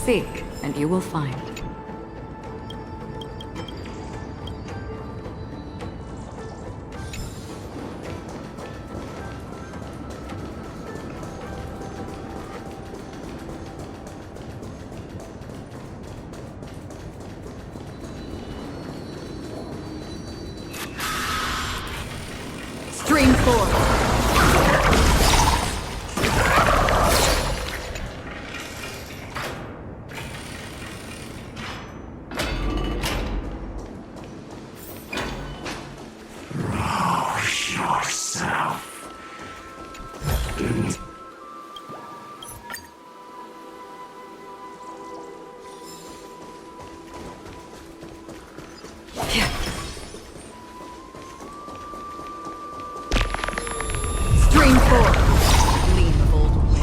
Seek, and you will find. Stream 4. Stream 4. Gleam of old ways.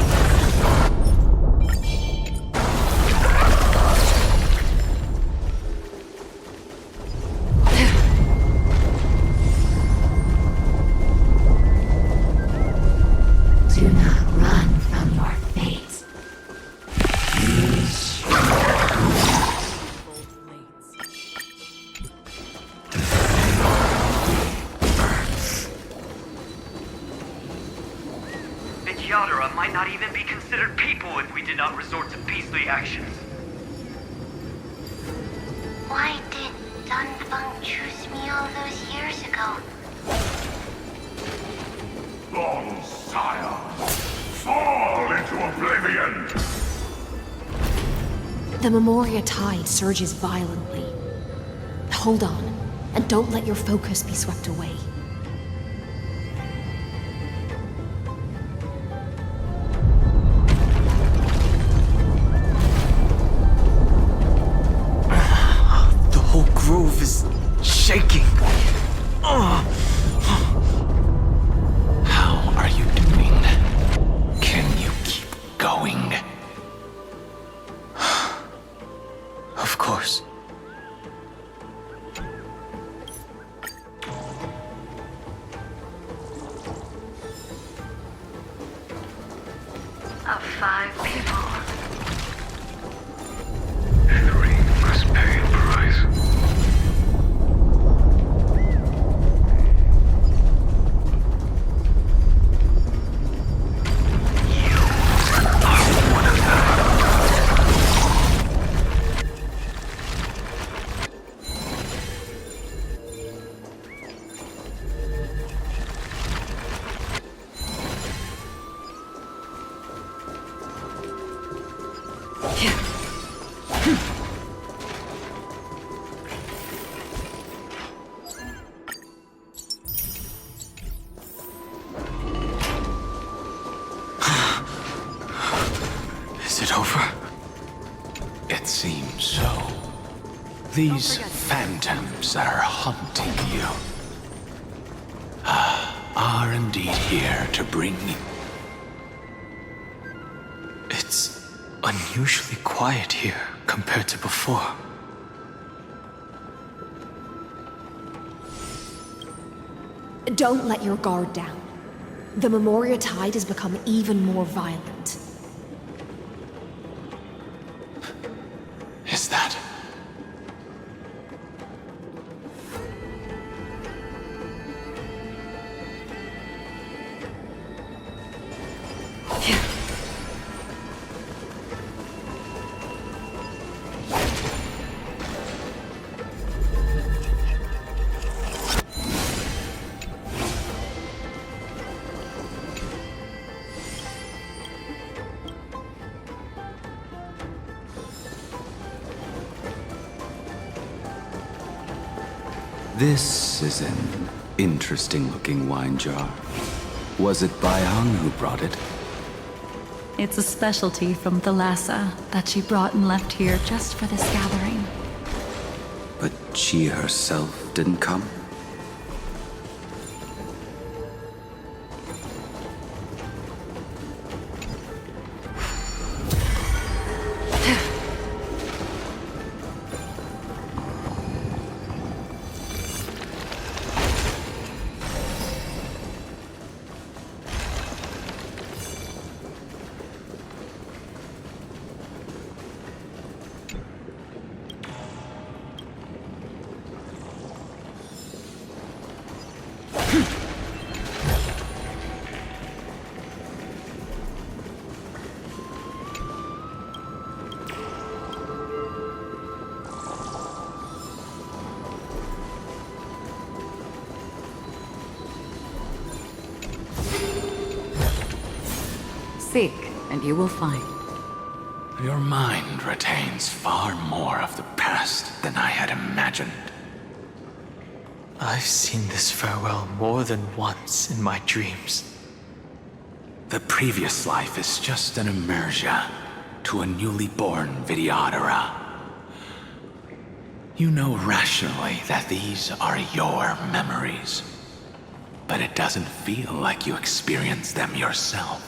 Do not run from your fate. Yadara might not even be considered people if we did not resort to beastly actions. Why did Dunfeng choose me all those years ago? Long sire, fall into oblivion! The Memoria tide surges violently. Hold on, and don't let your focus be swept away. The whole grove is shaking. How are you doing? Can you keep going? Of course. Of 5 people. 3 must pay a price. You are one of them. Is it over? It seems so. These phantoms that are haunting you are indeed here to bring you. It's unusually quiet here compared to before. Don't let your guard down. The Memoria tide has become even more violent. Is that? This is an interesting-looking wine jar. Was it Baihang who brought it? It's a specialty from Thalassa that she brought and left here just for this gathering. But she herself didn't come? Seek, and you will find. Your mind retains far more of the past than I had imagined. I've seen this farewell more than once in my dreams. The previous life is just an immersion to a newly born Vidyadhara. You know rationally that these are your memories, but it doesn't feel like you experienced them yourself.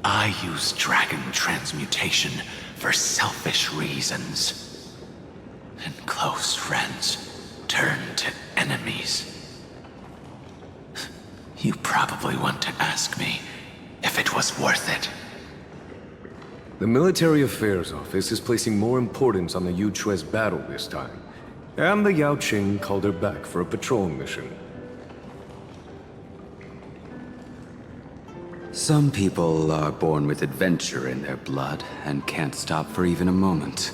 I use dragon transmutation for selfish reasons, and close friends turn to enemies. You probably want to ask me if it was worth it. The Military Affairs Office is placing more importance on the Yuchue's battle this time. And the Yaoqing called her back for a patrol mission. Some people are born with adventure in their blood and can't stop for even a moment.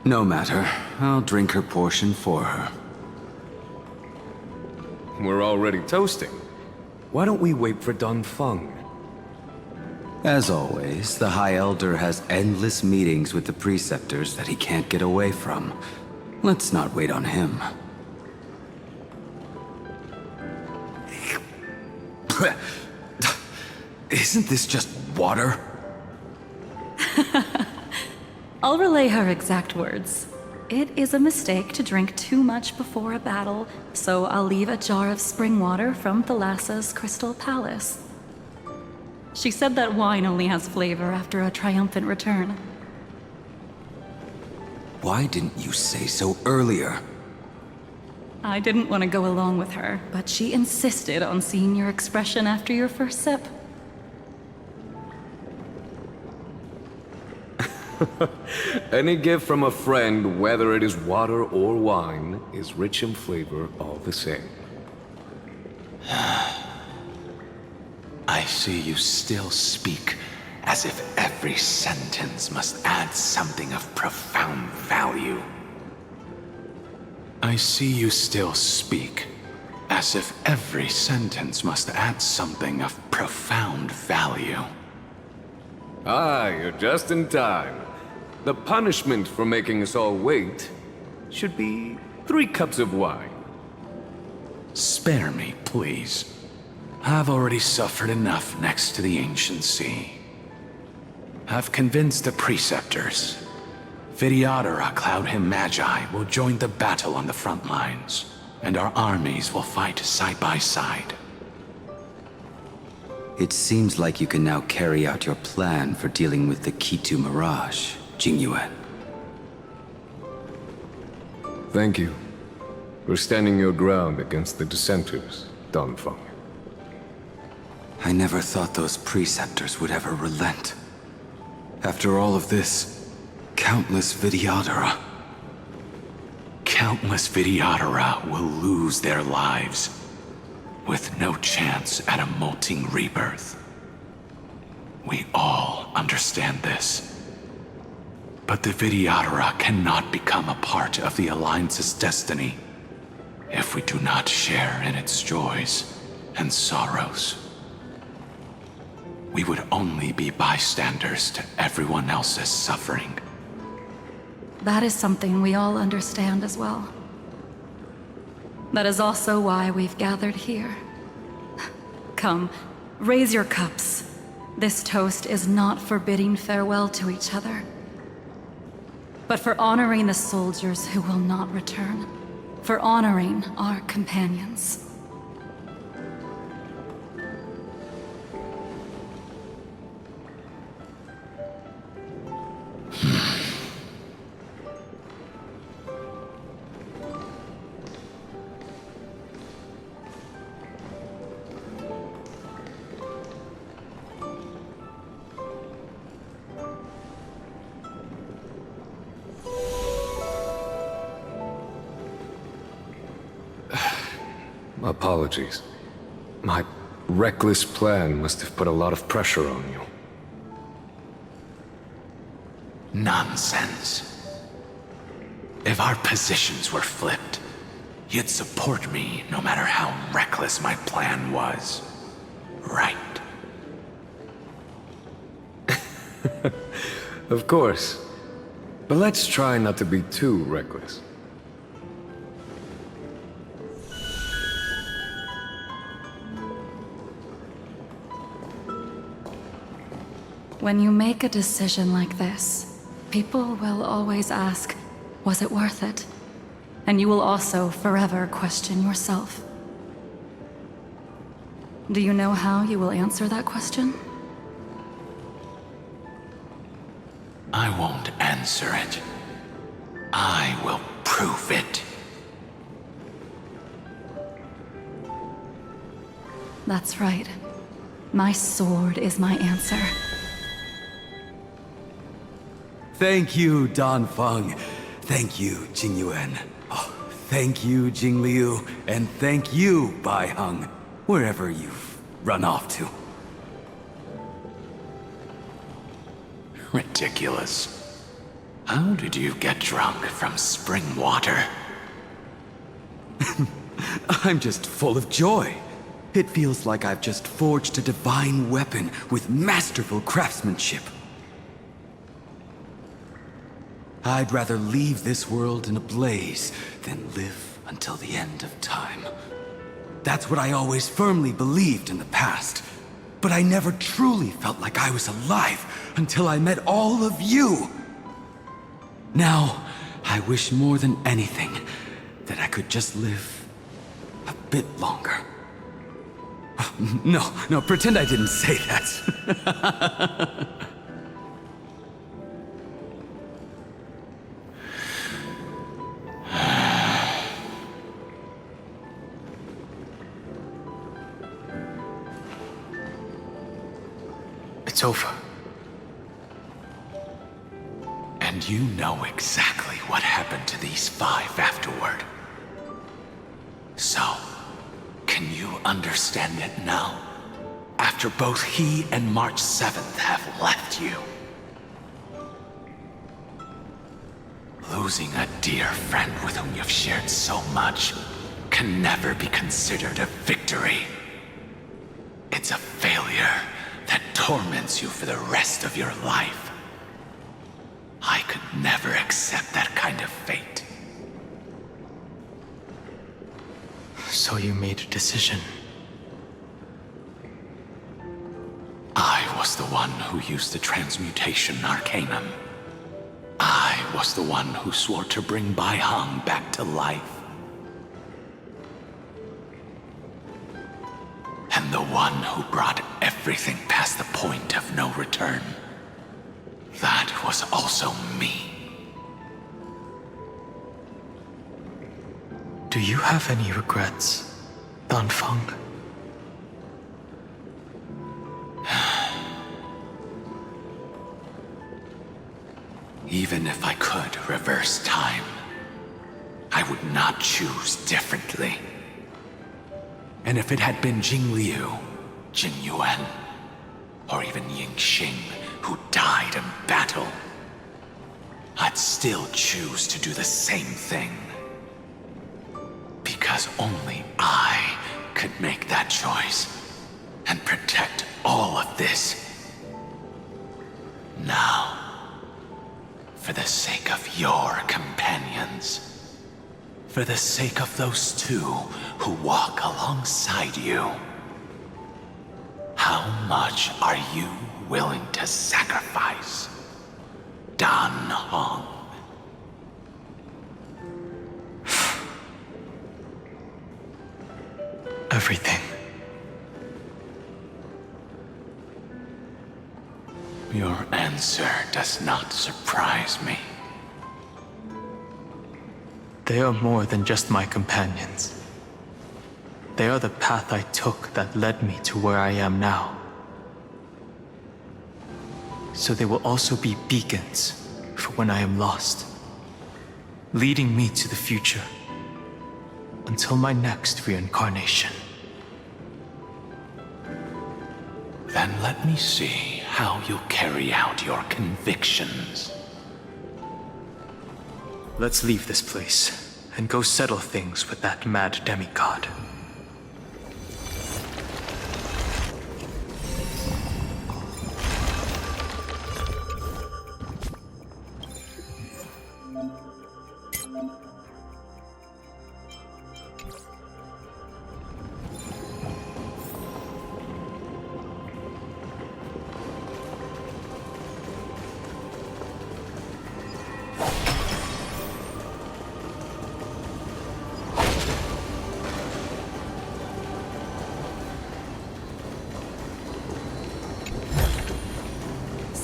No matter, I'll drink her portion for her. We're already toasting. Why don't we wait for Dunfeng? As always, the High Elder has endless meetings with the Preceptors that he can't get away from. Let's not wait on him. Isn't this just water? I'll relay her exact words. It is a mistake to drink too much before a battle, so I'll leave a jar of spring water from Thalassa's Crystal Palace. She said that wine only has flavor after a triumphant return. Why didn't you say so earlier? I didn't want to go along with her, but she insisted on seeing your expression after your first sip. Any gift from a friend, whether it is water or wine, is rich in flavor all the same. I see you still speak as if every sentence must add something of profound value. I see you still speak as if every sentence must add something of profound value. Ah, you're just in time. The punishment for making us all wait should be 3 cups of wine. Spare me, please. I've already suffered enough next to the ancient sea. I've convinced the Preceptors. Vidyadhara Cloud Him Magi will join the battle on the front lines, and our armies will fight side by side. It seems like you can now carry out your plan for dealing with the Kitu Mirage, Jingyuan. Thank you for standing your ground against the dissenters, Dunfeng. I never thought those Preceptors would ever relent. After all of this, countless Vidyadhara. Countless Vidyadhara will lose their lives, with no chance at a molting rebirth. We all understand this. But the Vidyadhara cannot become a part of the Alliance's destiny if we do not share in its joys and sorrows. We would only be bystanders to everyone else's suffering. That is something we all understand as well. That is also why we've gathered here. Come, raise your cups. This toast is not for bidding farewell to each other, but for honoring the soldiers who will not return, for honoring our companions. Apologies. My reckless plan must have put a lot of pressure on you. Nonsense. If our positions were flipped, you'd support me no matter how reckless my plan was. Right? Of course. But let's try not to be too reckless. When you make a decision like this, people will always ask, Was it worth it? And you will also forever question yourself. Do you know how you will answer that question? I won't answer it. I will prove it. That's right. My sword is my answer. Thank you, Dan Feng. Thank you, Jing Yuan. Oh, thank you, Jing Liu. And thank you, Bai Heng, wherever you've run off to. Ridiculous. How did you get drunk from spring water? I'm just full of joy. It feels like I've just forged a divine weapon with masterful craftsmanship. I'd rather leave this world in a blaze than live until the end of time. That's what I always firmly believed in the past. But I never truly felt like I was alive until I met all of you. Now, I wish more than anything that I could just live a bit longer. No, pretend I didn't say that. It's over. And you know exactly what happened to these 5 afterward. So, can you understand it now? After both he and March 7th have left you. Losing a dear friend with whom you've shared so much can never be considered a victory. It's a failure that torments you for the rest of your life. I could never accept that kind of fate. So you made a decision. I was the one who used the transmutation arcanum. I was the one who swore to bring Bai Heng back to life. And the one who brought everything past the point of no return. That was also me. Do you have any regrets, Dan Feng? Even if I could reverse time, I would not choose differently. And if it had been Jing Liu, Jing Yuan, or even Ying Xing who died in battle, I'd still choose to do the same thing. Because only I could make that choice and protect all of this. Now, for the sake of your companions, for the sake of those 2 who walk alongside you, how much are you willing to sacrifice, Dan Heng? Everything. Your answer does not surprise me. They are more than just my companions. They are the path I took that led me to where I am now. So they will also be beacons for when I am lost, leading me to the future until my next reincarnation. Then let me see how you carry out your convictions. Let's leave this place and go settle things with that mad demigod.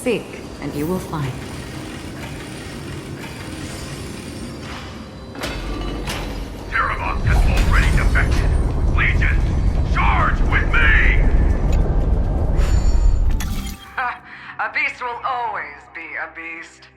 Seek, and you will find. Terravok has already defected. Legion, charge with me! A beast will always be a beast.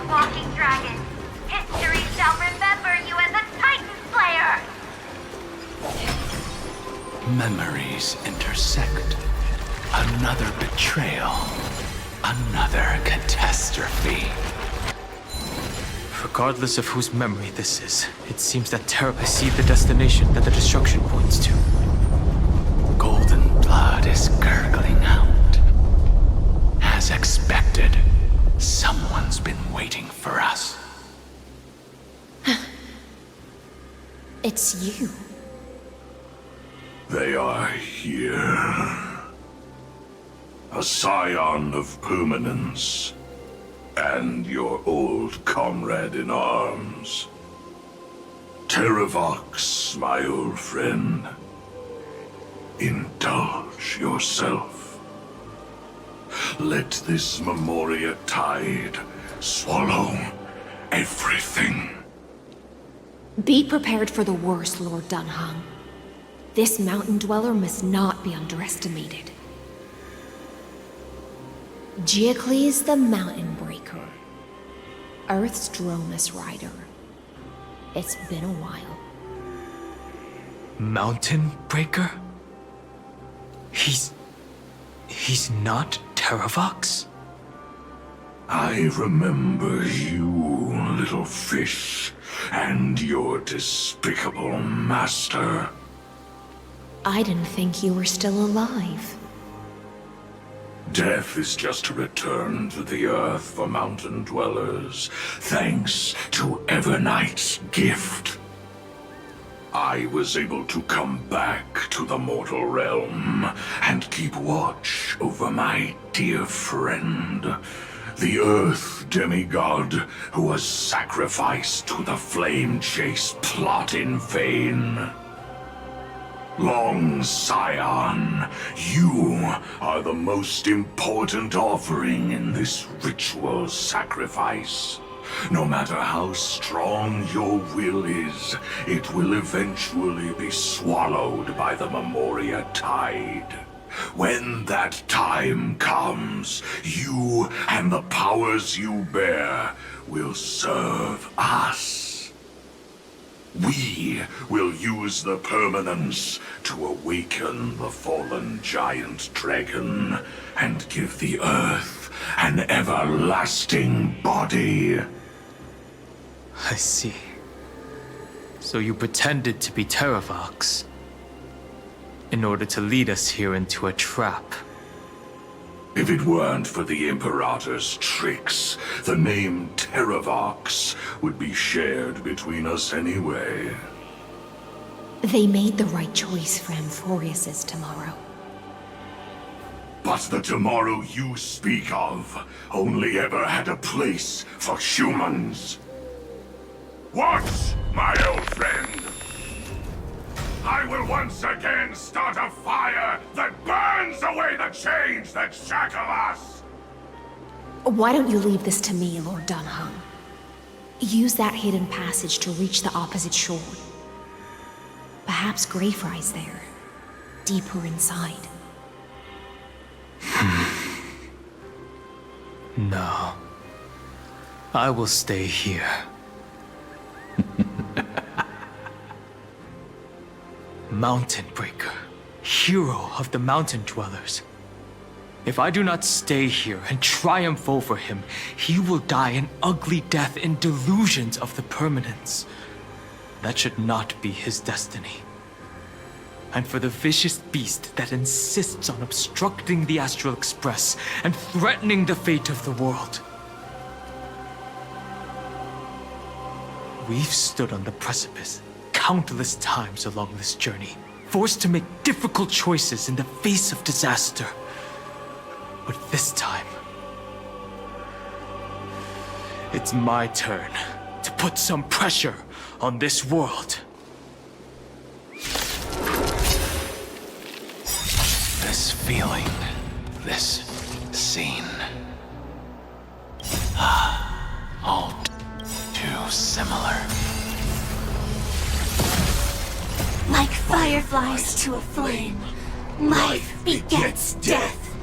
Walking dragon. History shall remember you as a Titan Slayer! Memories intersect. Another betrayal. Another catastrophe. Regardless of whose memory this is, it seems that Terra perceived the destination that the destruction points to. Golden blood is gurgling out. As expected, someone's been waiting for us. It's you. They are here. A scion of permanence. And your old comrade in arms. Terravox, my old friend. Indulge yourself. Let this Memoria tide swallow everything. Be prepared for the worst, Lord Dunham. This mountain dweller must not be underestimated. Geocles the Mountain Breaker. Earth's Dromus Rider. It's been a while. Mountain Breaker? He's not Terravox? I remember you, little fish, and your despicable master. I didn't think you were still alive. Death is just a return to the earth for mountain dwellers, thanks to Evernight's gift. I was able to come back to the mortal realm and keep watch over my dear friend, the Earth demigod who was sacrificed to the flame chase plot in vain. Long Scion, you are the most important offering in this ritual sacrifice. No matter how strong your will is, it will eventually be swallowed by the Memoria tide. When that time comes, you and the powers you bear will serve us. We will use the permanence to awaken the fallen giant dragon and give the Earth an everlasting body. I see. So you pretended to be Terravox in order to lead us here into a trap. If it weren't for the Imperator's tricks, the name Terravox would be shared between us anyway. They made the right choice for Amphorius's tomorrow. But the tomorrow you speak of only ever had a place for humans. What, my old friend? I will once again start a fire that burns away the chains that shackle us! Why don't you leave this to me, Lord Dunhung? Use that hidden passage to reach the opposite shore. Perhaps Greyfry's there, deeper inside. No. I will stay here. Mountain Breaker, hero of the mountain dwellers. If I do not stay here and triumph over him, he will die an ugly death in delusions of the permanence. That should not be his destiny. And for the vicious beast that insists on obstructing the Astral Express and threatening the fate of the world. We've stood on the precipice countless times along this journey, forced to make difficult choices in the face of disaster. But this time, it's my turn to put some pressure on this world. This feeling, this scene. All too similar. Like fireflies to a flame, life begets death.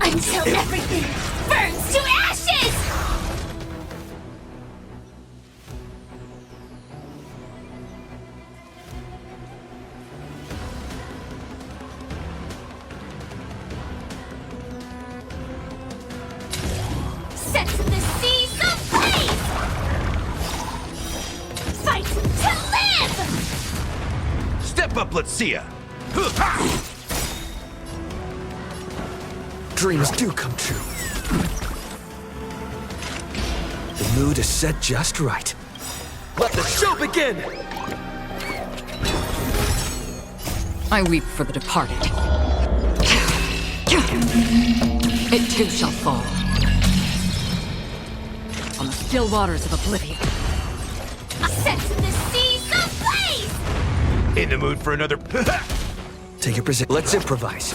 Until everything burns to ashes! Set the seas ablaze! Fight to live! Step up, let's see ya! Dreams do come true. The mood is set just right. Let the show begin! I weep for the departed. It too shall fall. On the still waters of oblivion. Set the seas ablaze! In the mood for another... Take your position. Let's improvise.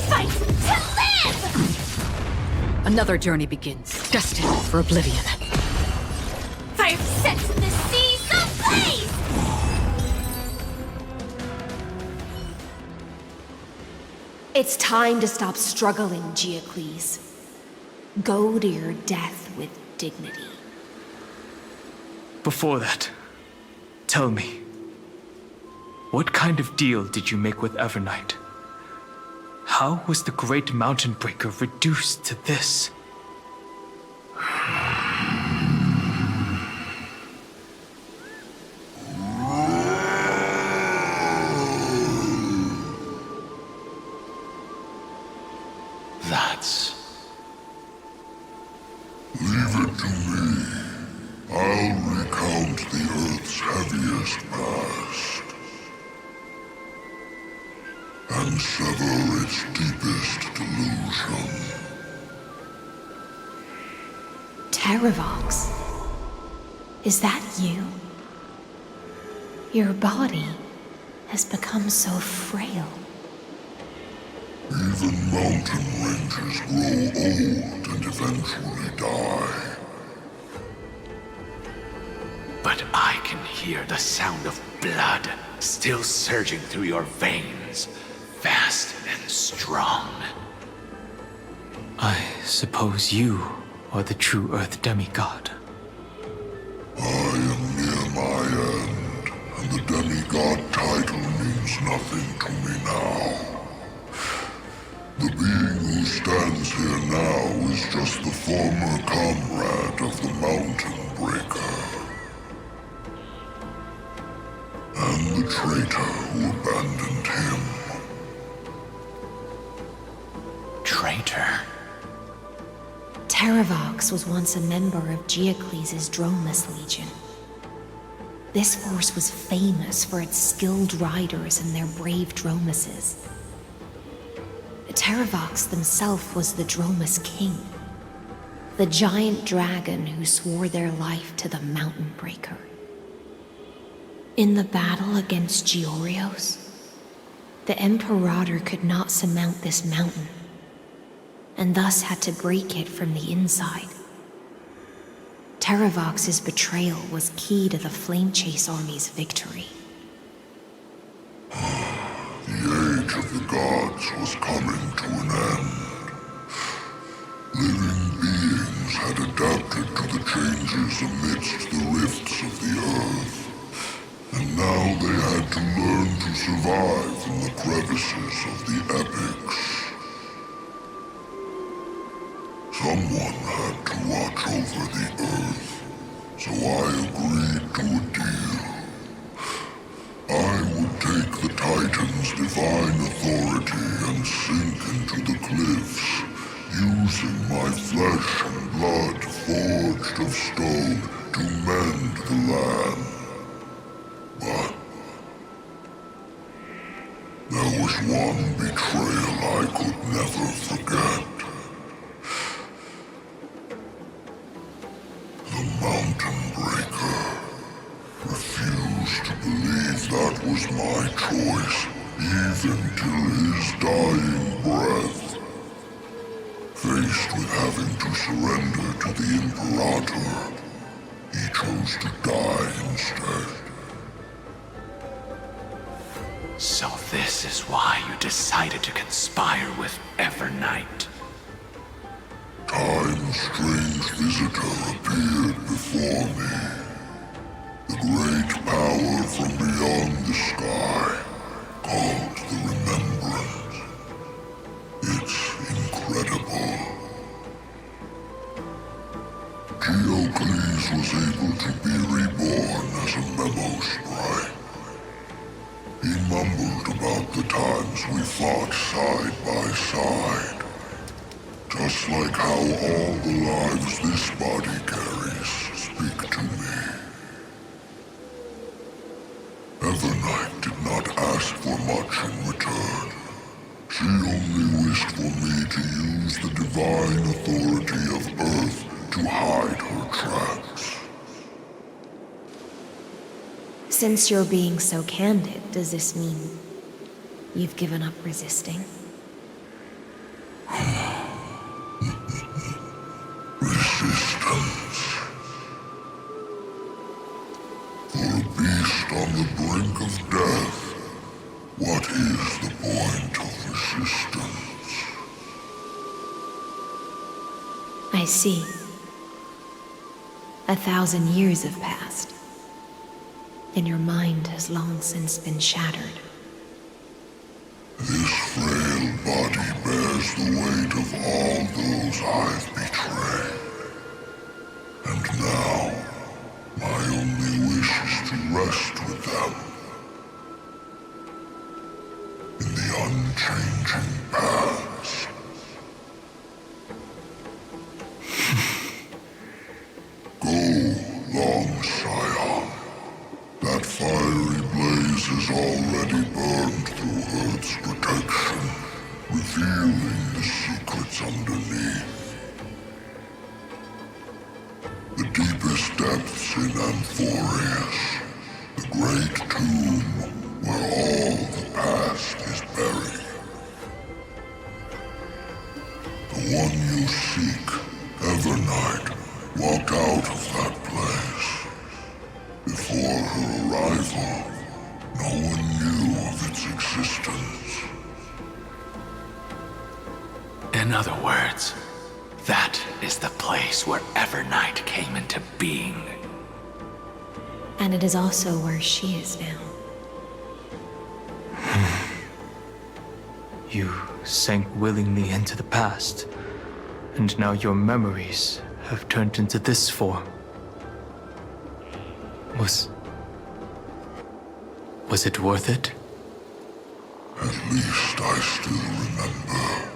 Fight to live! Another journey begins, destined for oblivion. Fire set the seas ablaze! It's time to stop struggling, Geocles. Go to your death with dignity. Before that, tell me, what kind of deal did you make with Evernight? How was the Great Mountain Breaker reduced to this? to me. I'll recount the Earth's heaviest past and sever its deepest delusion. Terravox, is that you? Your body has become so frail. Even mountain ranges grow old and eventually die. But I can hear the sound of blood still surging through your veins, fast and strong. I suppose you are the true Earth demigod. I am near my end, and the demigod title means nothing to me now. The being who stands here now is just the former comrade of the Mountain Breaker. And the traitor who abandoned him. Traitor? Terravox was once a member of Geocles' Dromus Legion. This force was famous for its skilled riders and their brave Dromuses. Terravox himself was the Dromus King, the giant dragon who swore their life to the Mountain Breaker. In the battle against Georios, the Imperator could not surmount this mountain, and thus had to break it from the inside. Terravox's betrayal was key to the Flame Chase Army's victory. The age of the gods was coming to an end. Living beings had adapted to the changes amidst the rifts of the earth, and now they had to learn to survive in the crevices of the epics. Someone had to watch over the earth, so I agreed to a deal. I would take the Titan's divine authority and sink into the cliffs, using my flesh and blood forged of stone to mend the land. But there was one betrayal I could never forget. The Mountain Breaker refused to believe that was my choice, even till his dying breath. Faced with having to surrender to the Imperator, he chose to die instead. So this is why you decided to conspire with Evernight. Time's strange visitor appeared before me. The great power from beyond the sky, called the Remembrance. It's incredible. Geocles was able to be reborn as a memo sprite. He mumbled about the times we fought side by side. Just like how all the lives this body carries speak to me. Evernight did not ask for much in return. She only wished for me to use the divine authority of Earth to hide her tracks. Since you're being so candid, does this mean you've given up resisting? Resistance. For a beast on the brink of death, what is the point of resistance? I see. 1,000 years have passed, and your mind has long since been shattered. This frail body bears the weight of all those I've betrayed. And now, my only wish is to rest with them. In the unchanging past. its protection, revealing the secrets underneath. The deepest depths in Amphorius, the great tomb where all the past is buried. The one you seek, Evernight, walked out of that place. Before her arrival, no one knew of its existence. In other words, that is the place where Evernight came into being. And it is also where she is now. You sank willingly into the past, and now your memories have turned into this form. Was it worth it? At least I still remember.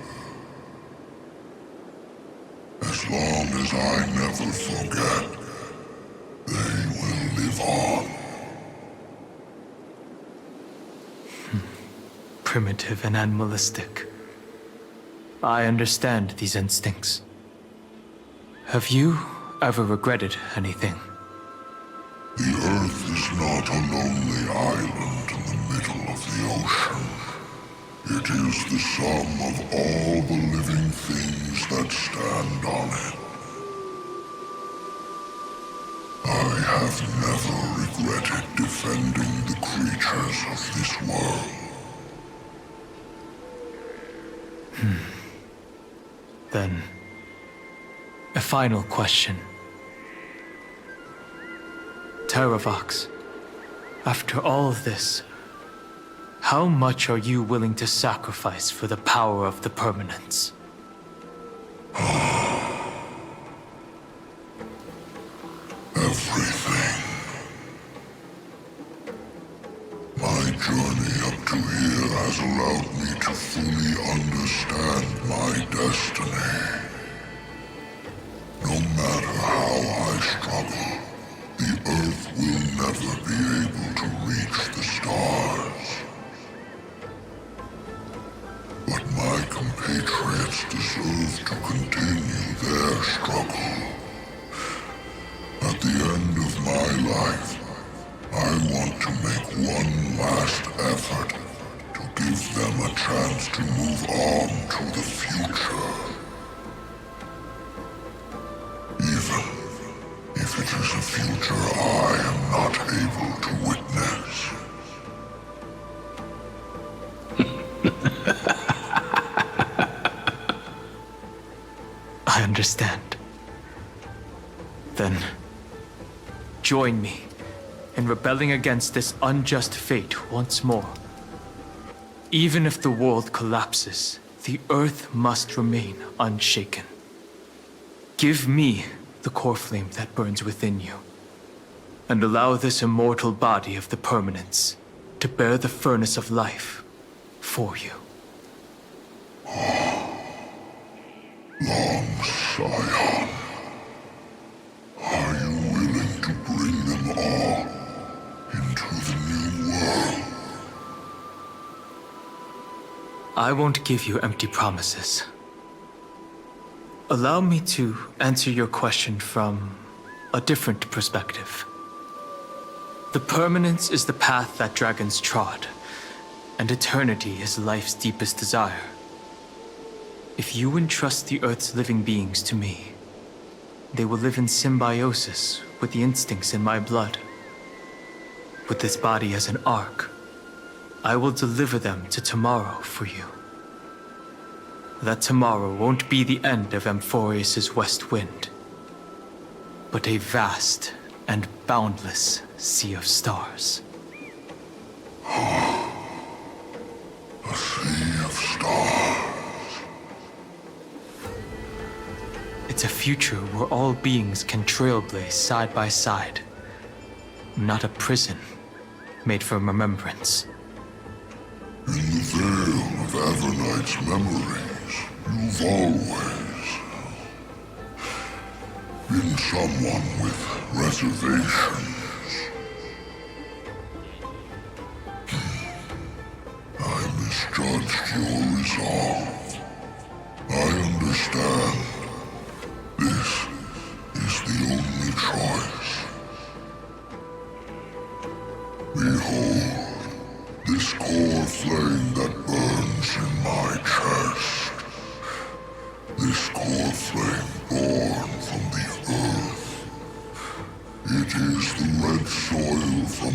As long as I never forget, they will live on. Primitive and animalistic. I understand these instincts. Have you ever regretted anything? The Earth is not a lonely island in the middle of the ocean. It is the sum of all the living things that stand on it. I have never regretted defending the creatures of this world. Then, a final question. Terravox, after all of this, how much are you willing to sacrifice for the power of the permanence? Everything. My journey up to here has allowed me to fully understand my destiny. No matter how I struggle, the Earth will never be able to reach the stars. But my compatriots deserve to continue their struggle. At the end of my life, I want to make one last effort to give them a chance to move on to the future. Even if it is a future I am not able to witness. I understand. Then, join me in rebelling against this unjust fate once more. Even if the world collapses, the Earth must remain unshaken. Give me the core flame that burns within you, and allow this immortal body of the permanence to bear the furnace of life for you. Long Scion, are you willing to bring them all into the new world? I won't give you empty promises. Allow me to answer your question from a different perspective. The permanence is the path that dragons trod, and eternity is life's deepest desire. If you entrust the Earth's living beings to me, they will live in symbiosis with the instincts in my blood. With this body as an ark, I will deliver them to tomorrow for you. That tomorrow won't be the end of Amphorius' west wind, but a vast and boundless sea of stars. A sea of stars. It's a future where all beings can trailblaze side by side, not a prison made for remembrance. In the veil of Avernight's memories, you've always been someone with reservations. I misjudged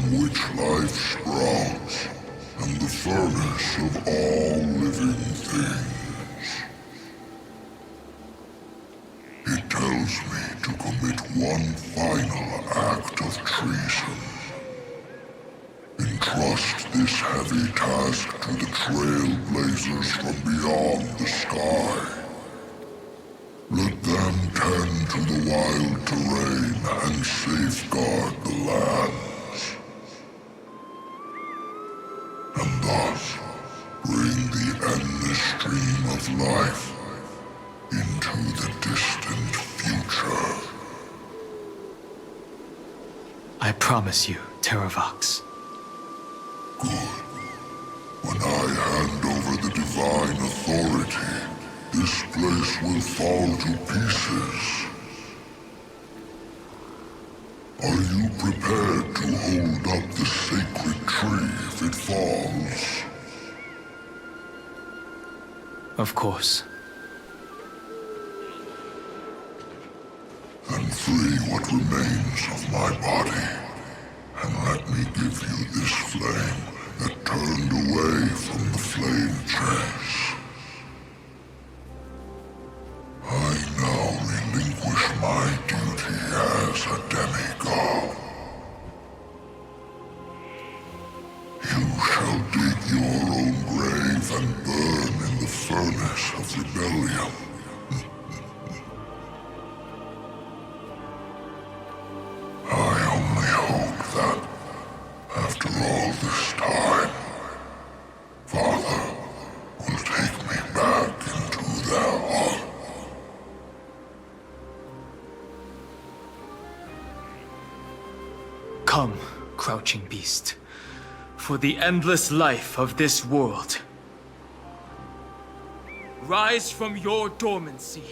from which life sprouts, and the furnace of all living things. It tells me to commit one final act of treason. Entrust this heavy task to the trailblazers from beyond the sky. Let them tend to the wild terrain and safeguard the lands. And thus, bring the endless stream of life into the distant future. I promise you, Terravox. Good. When I hand over the divine authority, this place will fall to pieces. Are you prepared to hold up the sacred tree if it falls? Of course. Then free what remains of my body, and let me give you this flame that turned away from the flame chase. I now relinquish my duty as a demigod. You shall dig your own grave and burn in the furnace of rebellion. I only hope that, after all this time, Father will take me back into their heart. Come, crouching beast, for the endless life of this world. Rise from your dormancy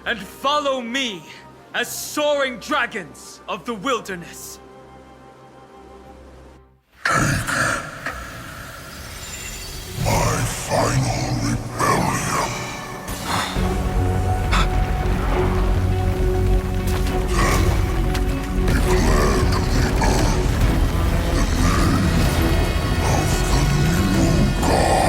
and follow me as soaring dragons of the wilderness. My final rebellion. Then declare to the earth the name of the new god.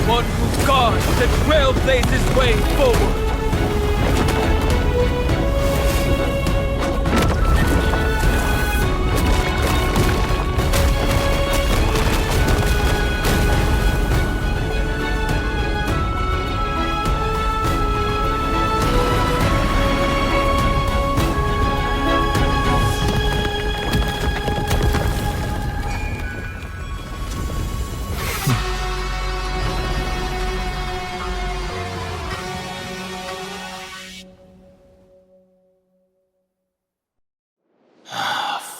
One who guards the trailblazer's way forward.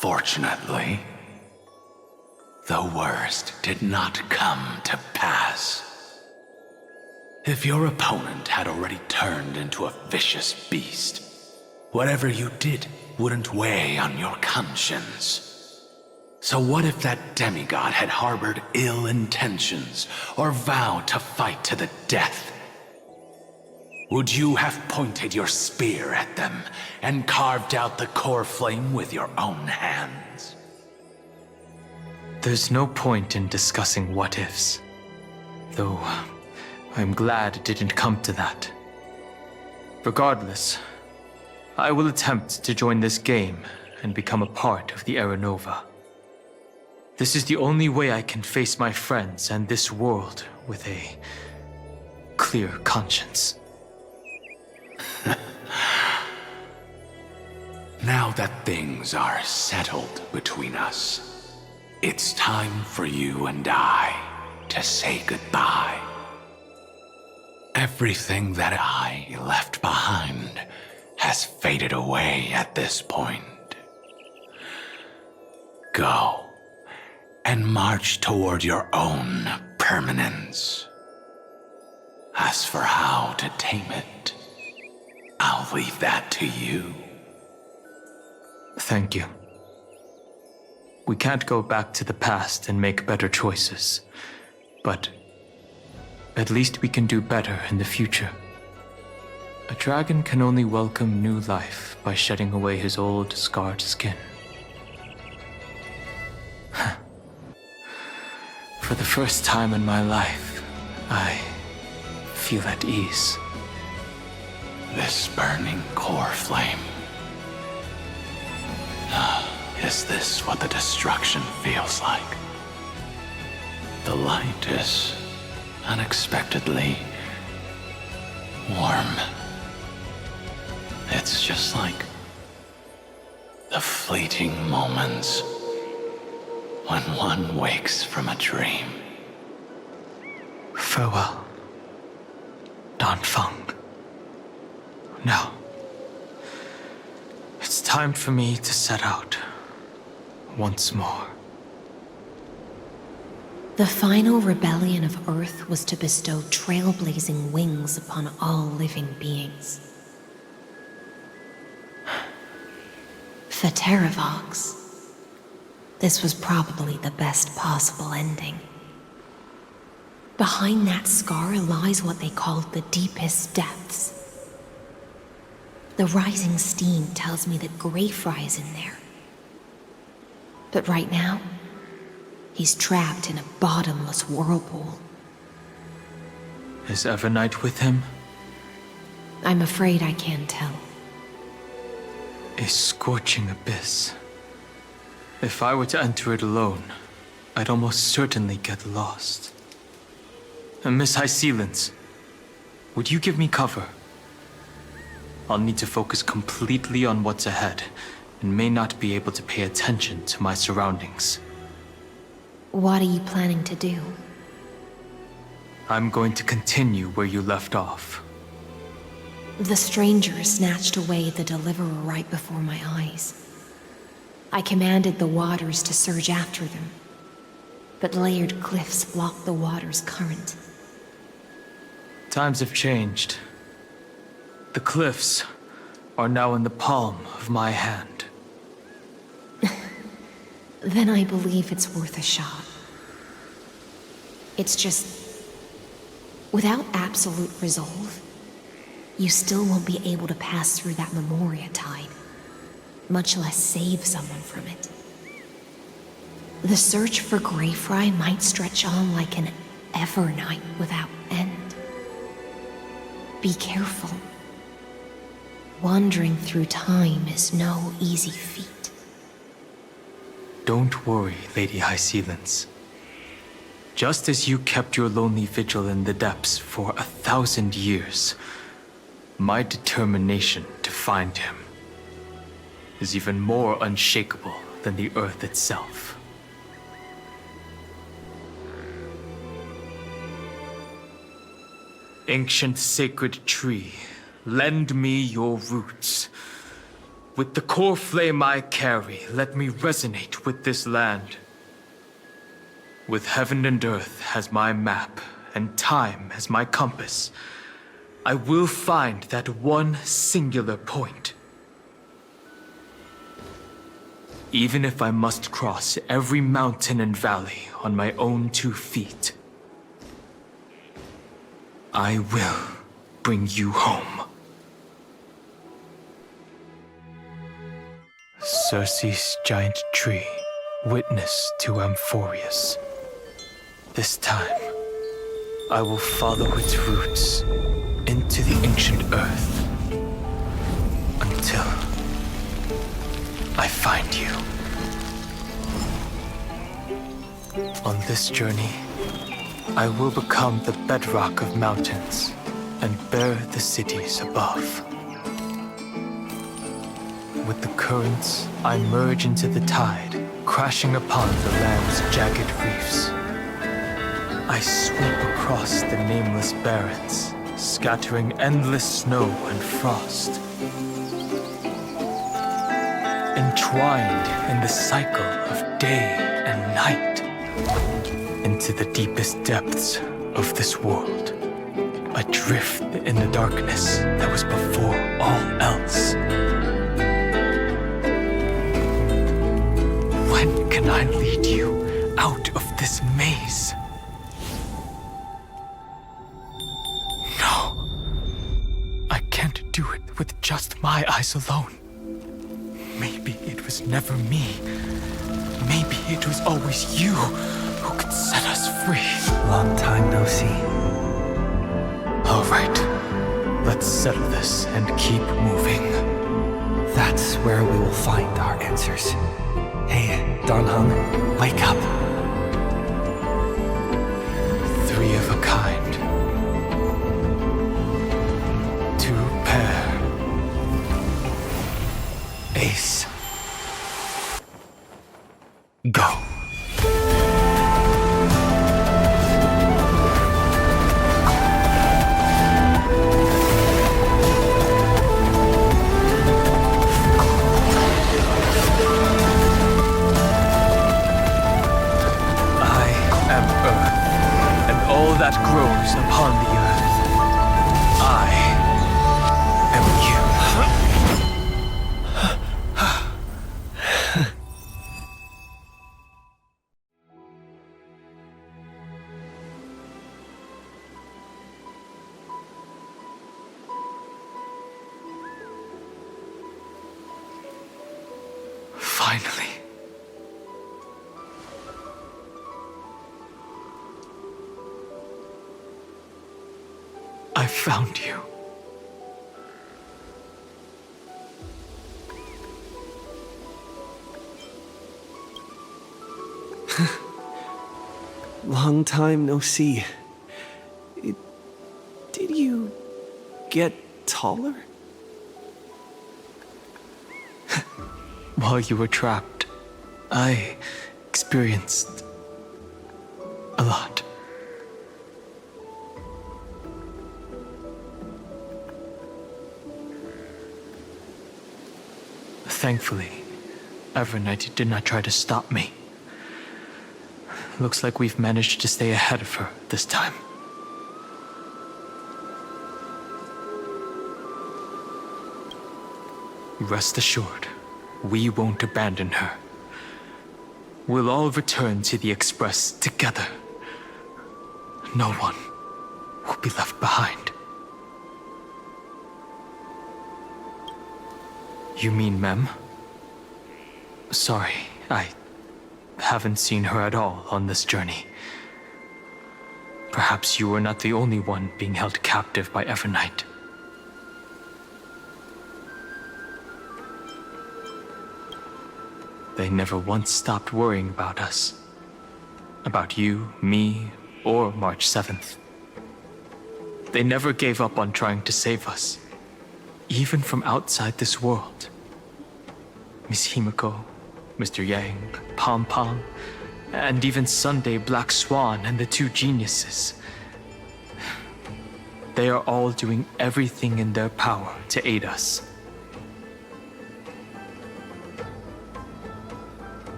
Fortunately, the worst did not come to pass. If your opponent had already turned into a vicious beast, whatever you did wouldn't weigh on your conscience. So what if that demigod had harbored ill intentions or vowed to fight to the death? Would you have pointed your spear at them and carved out the core flame with your own hands? There's no point in discussing what-ifs. Though, I'm glad it didn't come to that. Regardless, I will attempt to join this game and become a part of the Aeronova. This is the only way I can face my friends and this world with a clear conscience. Now that things are settled between us, it's time for you and I to say goodbye. Everything that I left behind has faded away at this point. Go and march toward your own permanence. As for how to tame it, I'll leave that to you. Thank you. We can't go back to the past and make better choices, but at least we can do better in the future. A dragon can only welcome new life by shedding away his old, scarred skin. For the first time in my life, I feel at ease. This burning core flame. Is this what the destruction feels like? The light is unexpectedly warm. It's just like the fleeting moments when one wakes from a dream. Farewell, Danfeng. Now, it's time for me to set out once more. The final rebellion of Earth was to bestow trailblazing wings upon all living beings. For Terravox, this was probably the best possible ending. Behind that scar lies what they called the deepest depths. The rising steam tells me that Greyfry is in there. But right now, he's trapped in a bottomless whirlpool. Is Evernight with him? I'm afraid I can't tell. A scorching abyss. If I were to enter it alone, I'd almost certainly get lost. And Miss High Sealants, would you give me cover? I'll need to focus completely on what's ahead, and may not be able to pay attention to my surroundings. What are you planning to do? I'm going to continue where you left off. The stranger snatched away the deliverer right before my eyes. I commanded the waters to surge after them, but layered cliffs blocked the water's current. Times have changed. The cliffs are now in the palm of my hand. Then I believe it's worth a shot. It's just, without absolute resolve, you still won't be able to pass through that Memoria tide, much less save someone from it. The search for Greyfry might stretch on like an Evernight without end. Be careful. Wandering through time is no easy feat. Don't worry, Lady High Sealants. Just as you kept your lonely vigil in the depths for 1,000 years, my determination to find him is even more unshakable than the earth itself. Ancient sacred tree, lend me your roots. With the core flame I carry, let me resonate with this land. With heaven and earth as my map, and time as my compass, I will find that one singular point. Even if I must cross every mountain and valley on my own 2 feet, I will bring you home. Circe's giant tree, witness to Amphorius. This time, I will follow its roots into the ancient earth until I find you. On this journey, I will become the bedrock of mountains and bear the cities above. With the currents, I merge into the tide, crashing upon the land's jagged reefs. I sweep across the nameless barrens, scattering endless snow and frost. entwined in the cycle of day and night, into the deepest depths of this world, adrift in the darkness that was before all else. When can I lead you out of this maze? No. I can't do it with just my eyes alone. Maybe it was never me. Maybe it was always you who could set us free. Long time no see. All right. Let's settle this and keep moving. That's where we will find our answers. Hey, Don Hung, wake up. Three of a kind. Two pair. Ace. Go. That grows upon the earth. I am you. Finally. I found you. Long time no see. Did you get taller? While you were trapped, I experienced a lot. Thankfully, Evernight did not try to stop me. Looks like we've managed to stay ahead of her this time. Rest assured, we won't abandon her. We'll all return to the Express together. No one will be left behind. You mean Mem? Sorry, I haven't seen her at all on this journey. Perhaps you were not the only one being held captive by Evernight. They never once stopped worrying about us. About you, me, or March 7th. They never gave up on trying to save us. Even from outside this world. Miss Himiko, Mr. Yang, Pom Pom, and even Sunday Black Swan and the two geniuses. They are all doing everything in their power to aid us.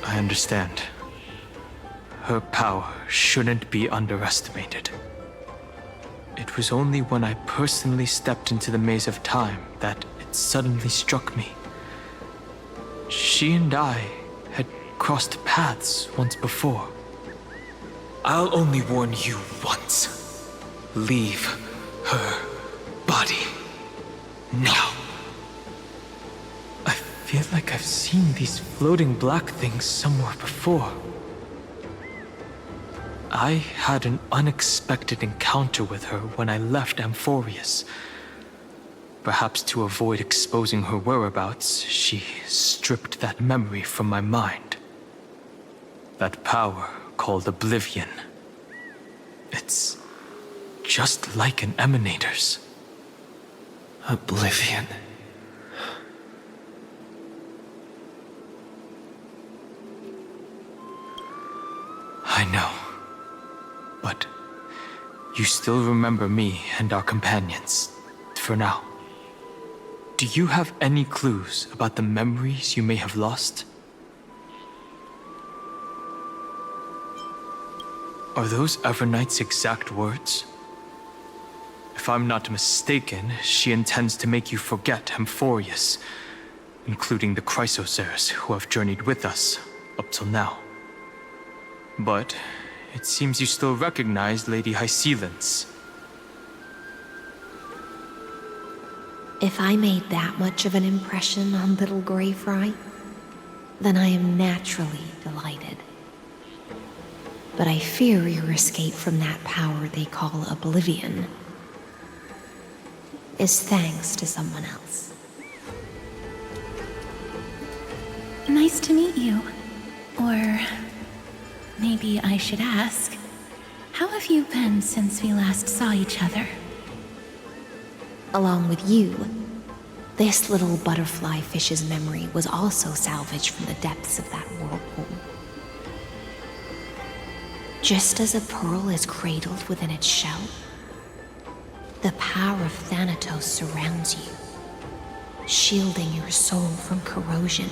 I understand. Her power shouldn't be underestimated. It was only when I personally stepped into the maze of time that it suddenly struck me. She and I had crossed paths once before. I'll only warn you once. Leave her body now. I feel like I've seen these floating black things somewhere before. I had an unexpected encounter with her when I left Amphorius. Perhaps to avoid exposing her whereabouts, she stripped that memory from my mind. That power called Oblivion. It's just like an emanator's. Oblivion. I know. But you still remember me and our companions, for now. Do you have any clues about the memories you may have lost? Are those Everknight's exact words? If I'm not mistaken, she intends to make you forget Amphorius, including the Chrysosers who have journeyed with us up till now. But it seems you still recognize Lady Hycelence. If I made that much of an impression on little Greyfry, then I am naturally delighted. But I fear your escape from that power they call Oblivion is thanks to someone else. Nice to meet you. Or maybe I should ask, how have you been since we last saw each other? Along with you, this little butterfly fish's memory was also salvaged from the depths of that whirlpool. Just as a pearl is cradled within its shell, the power of Thanatos surrounds you, shielding your soul from corrosion.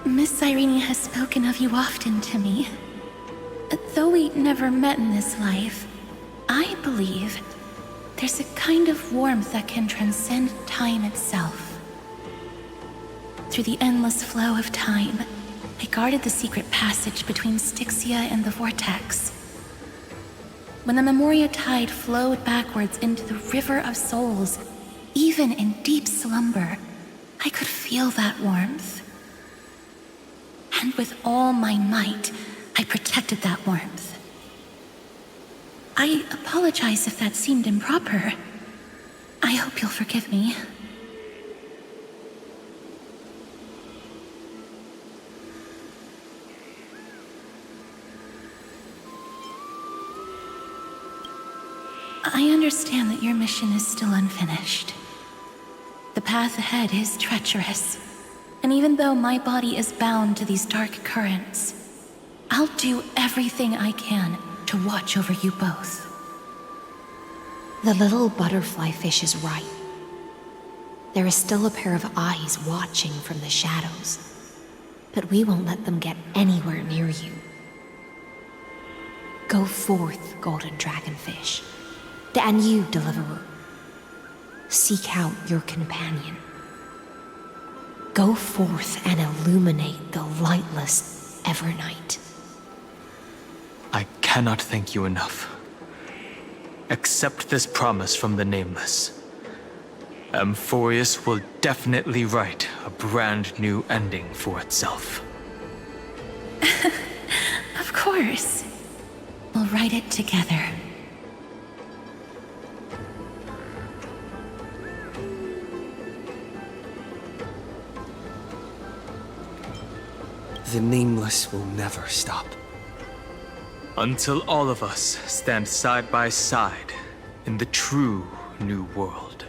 Miss Irene has spoken of you often to me. Though we never met in this life, I believe there's a kind of warmth that can transcend time itself. Through the endless flow of time, I guarded the secret passage between Styxia and the Vortex. When the Memoria tide flowed backwards into the River of Souls, even in deep slumber, I could feel that warmth. And with all my might, I protected that warmth. I apologize if that seemed improper. I hope you'll forgive me. I understand that your mission is still unfinished. The path ahead is treacherous, and even though my body is bound to these dark currents, I'll do everything I can to watch over you both. The little butterfly fish is right. There is still a pair of eyes watching from the shadows, but we won't let them get anywhere near you. Go forth, golden dragonfish, and you, deliverer. Seek out your companion. Go forth and illuminate the lightless Evernight. I cannot thank you enough. Accept this promise from the Nameless. Amphorius will definitely write a brand new ending for itself. Of course. We'll write it together. The Nameless will never stop. Until all of us stand side by side in the true new world.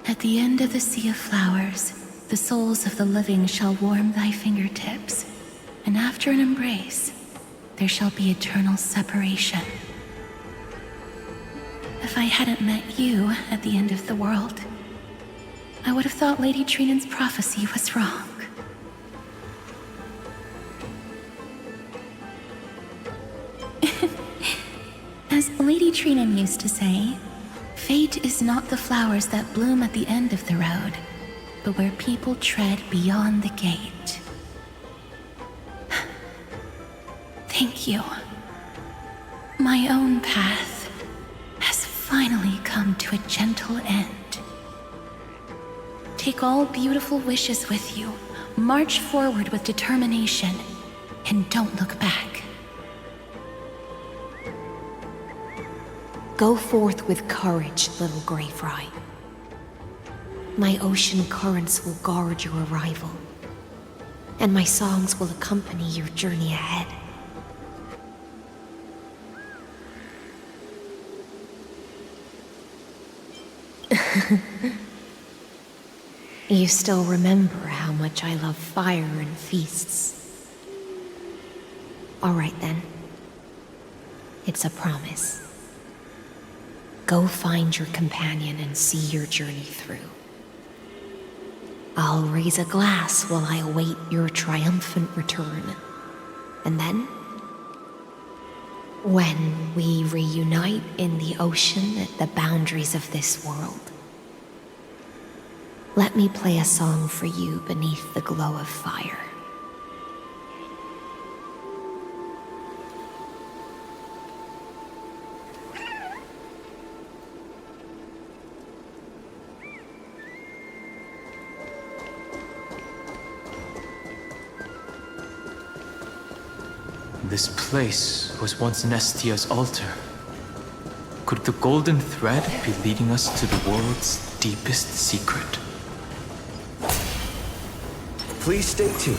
At the end of the Sea of Flowers, the souls of the living shall warm thy fingertips, and after an embrace, there shall be eternal separation. If I hadn't met you at the end of the world, I would have thought Lady Trinan's prophecy was wrong. As Lady Trinan used to say, fate is not the flowers that bloom at the end of the road, but where people tread beyond the gate. Thank you. My own path has finally come to a gentle end. Take all beautiful wishes with you, march forward with determination, and don't look back. Go forth with courage, little Greyfry. My ocean currents will guard your arrival, and my songs will accompany your journey ahead. You still remember how much I love fire and feasts. All right then. It's a promise. Go find your companion and see your journey through. I'll raise a glass while I await your triumphant return. And then, when we reunite in the ocean at the boundaries of this world, let me play a song for you beneath the glow of fire. This place was once Nestia's altar. Could the golden thread be leading us to the world's deepest secret? Please stay tuned.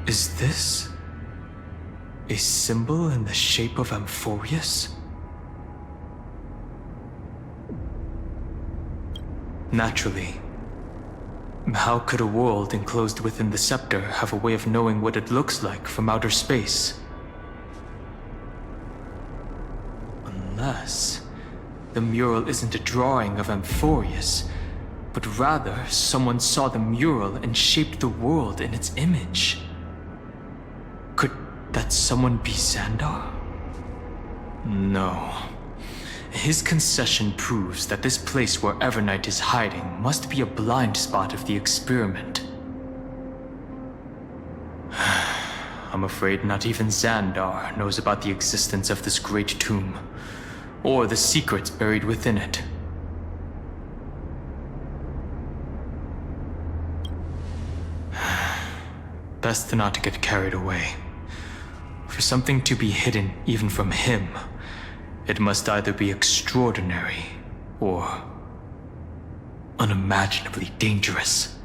Is this a symbol in the shape of Amphorius? Naturally. How could a world enclosed within the scepter have a way of knowing what it looks like from outer space? Unless the mural isn't a drawing of Amphorius, but rather someone saw the mural and shaped the world in its image. Could that someone be Xandar? No. His concession proves that this place where Evernight is hiding must be a blind spot of the experiment. I'm afraid not even Xandar knows about the existence of this great tomb, or the secrets buried within it. Best not to get carried away. For something to be hidden even from him, it must either be extraordinary or unimaginably dangerous.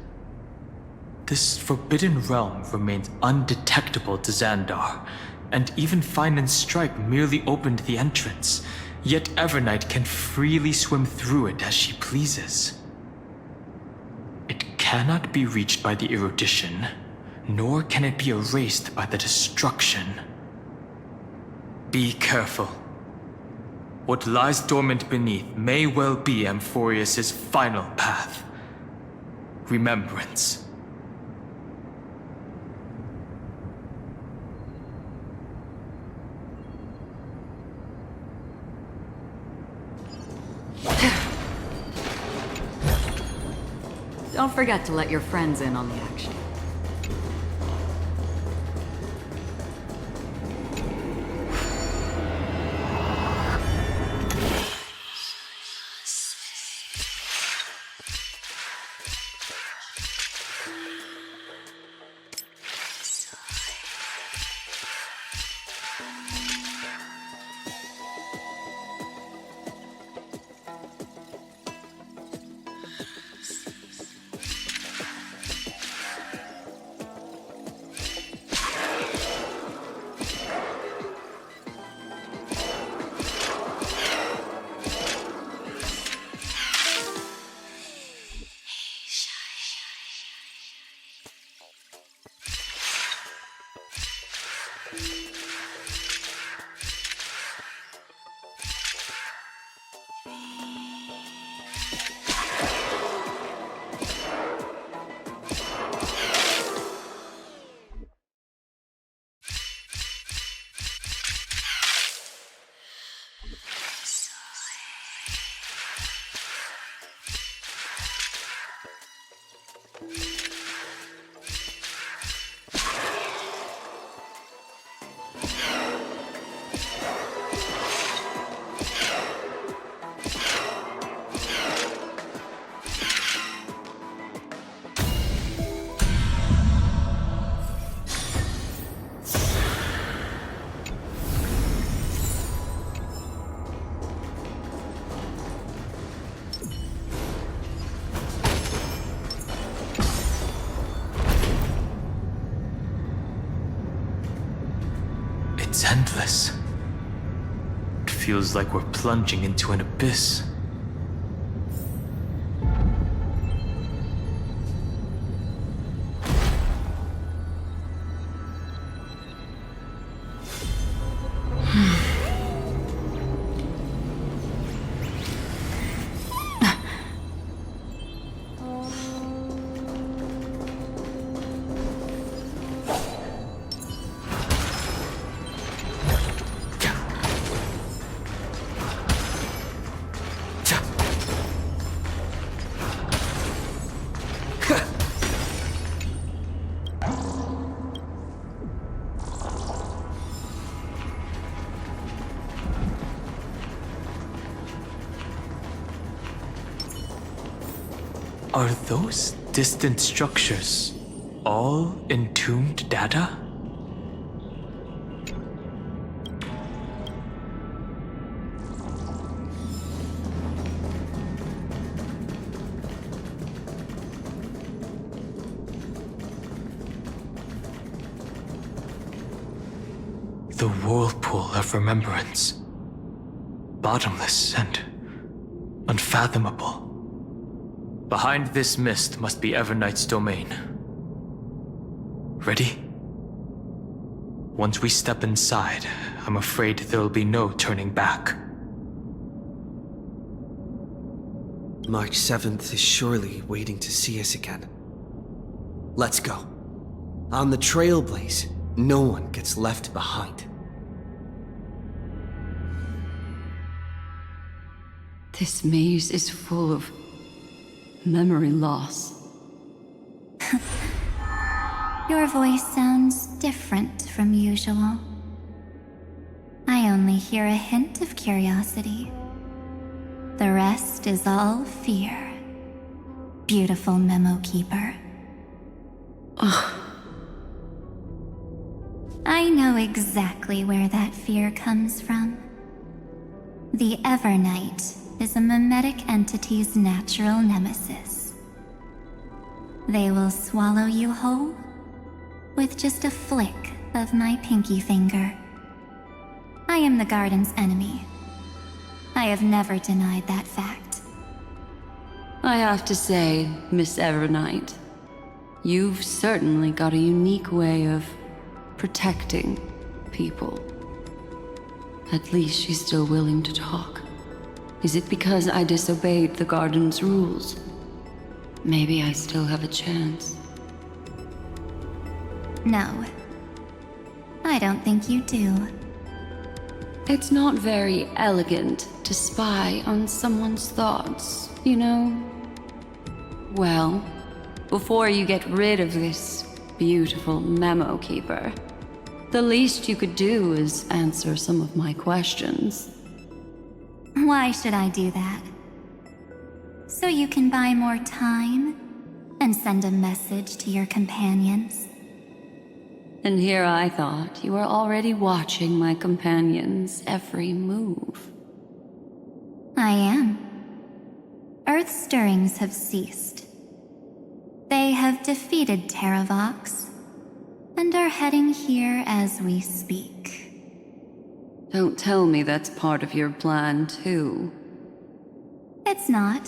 This forbidden realm remains undetectable to Xandar, and even Fine and Strike merely opened the entrance, yet Evernight can freely swim through it as she pleases. It cannot be reached by the erudition, nor can it be erased by the destruction. Be careful. What lies dormant beneath may well be Amphorius' final path. Remembrance. Don't forget to let your friends in on the action. It's endless. It feels like we're plunging into an abyss. Are those distant structures all entombed data? The whirlpool of remembrance. Bottomless and unfathomable. Behind this mist must be Everknight's domain. Ready? Once we step inside, I'm afraid there'll be no turning back. March 7th is surely waiting to see us again. Let's go. On the Trailblaze, no one gets left behind. This maze is full of memory loss. Your voice sounds different from usual. I only hear a hint of curiosity. The rest is all fear. Beautiful memo keeper. I know exactly where that fear comes from. The Everknight is a mimetic entity's natural nemesis. They will swallow you whole with just a flick of my pinky finger. I am the garden's enemy. I have never denied that fact. I have to say, Miss Everknight, you've certainly got a unique way of protecting people. At least she's still willing to talk. Is it because I disobeyed the garden's rules? Maybe I still have a chance. No. I don't think you do. It's not very elegant to spy on someone's thoughts, you know? Well, before you get rid of this beautiful memo keeper, the least you could do is answer some of my questions. Why should I do that? So you can buy more time and send a message to your companions? And here I thought you were already watching my companions' every move. I am. Earth stirrings have ceased. They have defeated Terravox and are heading here as we speak. Don't tell me that's part of your plan, too. It's not,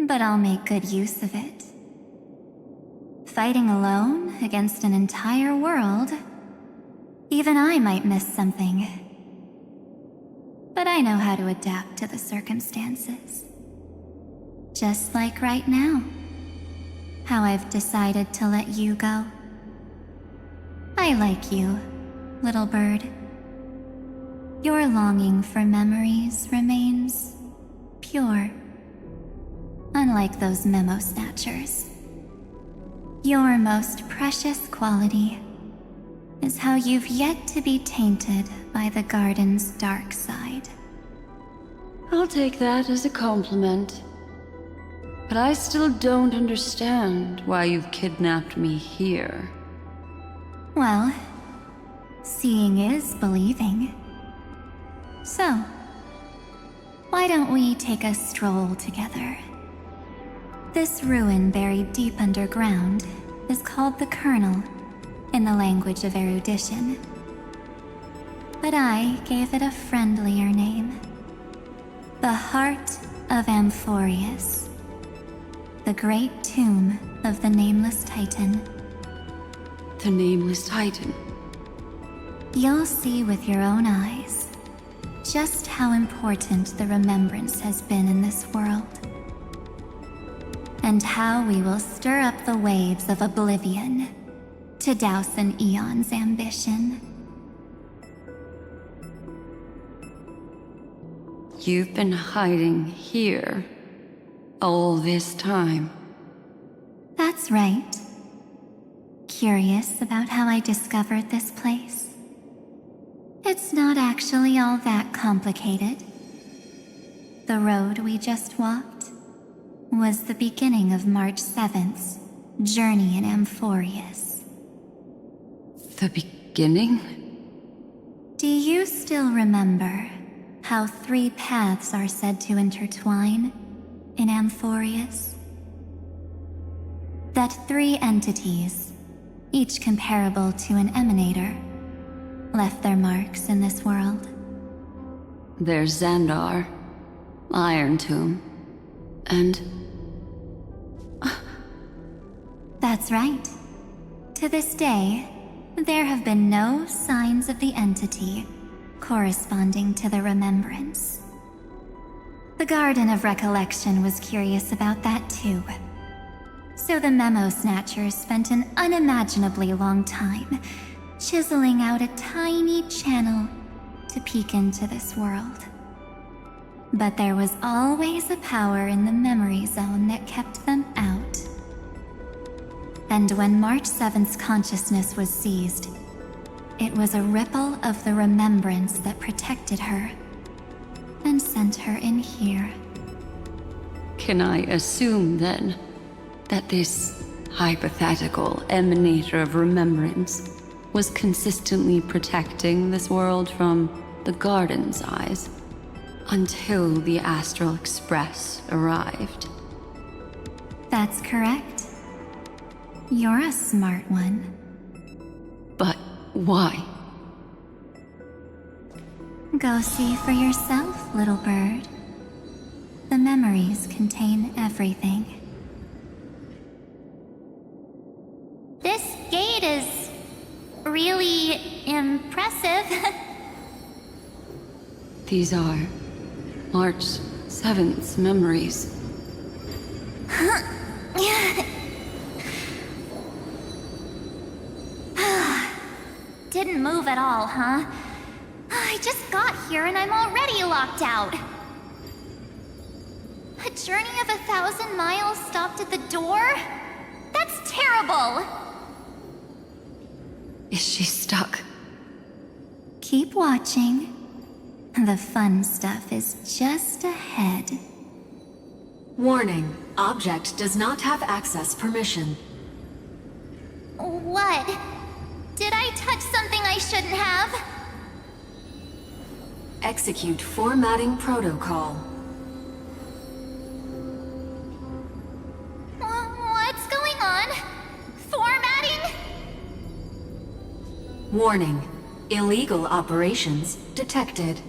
but I'll make good use of it. Fighting alone against an entire world, even I might miss something. But I know how to adapt to the circumstances. Just like right now. How I've decided to let you go. I like you, little bird. Your longing for memories remains pure. Unlike those memo snatchers. Your most precious quality is how you've yet to be tainted by the garden's dark side. I'll take that as a compliment. But I still don't understand why you've kidnapped me here. Well, seeing is believing. So, why don't we take a stroll together? This ruin buried deep underground is called the Kernel, in the language of erudition. but I gave it a friendlier name. The Heart of Amphorius. The great tomb of the Nameless Titan. The Nameless Titan. You'll see with your own eyes just how important the remembrance has been in this world. And how we will stir up the waves of oblivion to douse an eon's ambition. You've been hiding here all this time. That's right. Curious about how I discovered this place? It's not actually all that complicated. The road we just walked was the beginning of March 7th's journey in Amphorius. The beginning? Do you still remember how 3 paths are said to intertwine in Amphorius? That 3 entities, each comparable to an emanator, left their marks in this world. There's Xandar, Iron Tomb, and... That's right. To this day, there have been no signs of the entity corresponding to the remembrance. The Garden of Recollection was curious about that too. So the Memo Snatchers spent an unimaginably long time chiseling out a tiny channel to peek into this world. But there was always a power in the memory zone that kept them out. And when March 7th's consciousness was seized, it was a ripple of the remembrance that protected her and sent her in here. Can I assume, then, that this hypothetical emanator of remembrance was consistently protecting this world from the Garden's eyes until the Astral Express arrived? That's correct. You're a smart one. But why? Go see for yourself, little bird. The memories contain everything. This gate is really impressive. These are March 7th's memories. Didn't move at all, huh? I just got here and I'm already locked out. A journey of 1,000 miles stopped at the door? That's terrible! Is she stuck? Keep watching. The fun stuff is just ahead. Warning. Object does not have access permission. What? Did I touch something I shouldn't have? Execute formatting protocol. What's going on? Formatting? Warning. Illegal operations detected.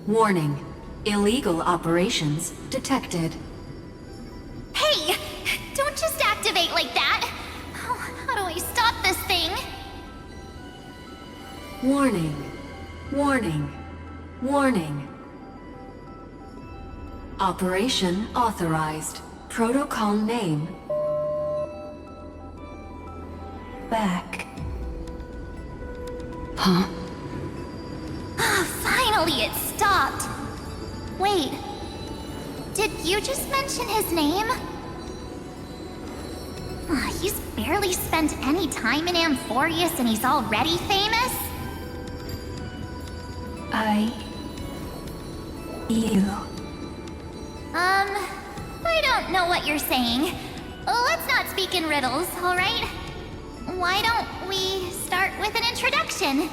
Warning. Illegal operations detected. Hey! Don't just activate like that! How do I stop this thing? Warning. Warning. Warning. Operation authorized. Protocol name. Back. Huh? Finally, it stopped. Wait. Did you just mention his name? He's barely spent any time in Amphorius and he's already famous? I don't know what you're saying. Let's not speak in riddles, alright? Why don't we start with an introduction?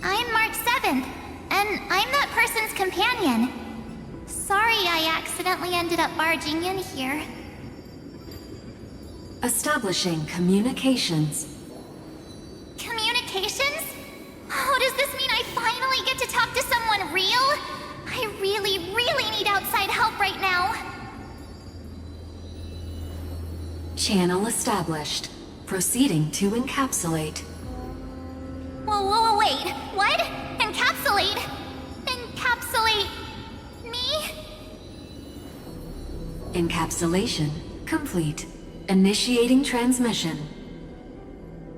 I'm March 7th, and I'm that person's companion. Sorry I accidentally ended up barging in here. Establishing communications. Communications? I really, really need outside help right now. Channel established. Proceeding to encapsulate. Whoa, wait. What? Encapsulate? Encapsulate me? Encapsulation complete. Initiating transmission.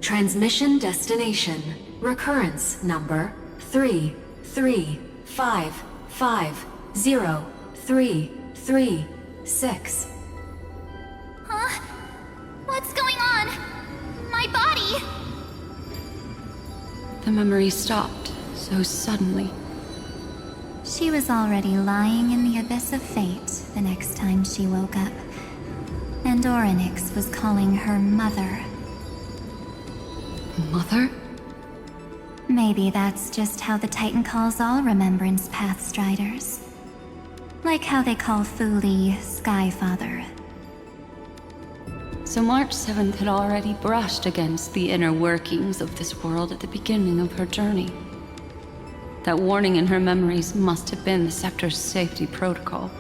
Transmission destination. Recurrence number 335503336. Huh? What's going on? My body! The memory stopped so suddenly. She was already lying in the abyss of fate the next time she woke up. And Orynyx was calling her mother. Mother? Maybe that's just how the Titan calls all Remembrance Pathstriders. Like how they call Thule Skyfather. So March 7th had already brushed against the inner workings of this world at the beginning of her journey. That warning in her memories must have been the Scepter's safety protocol.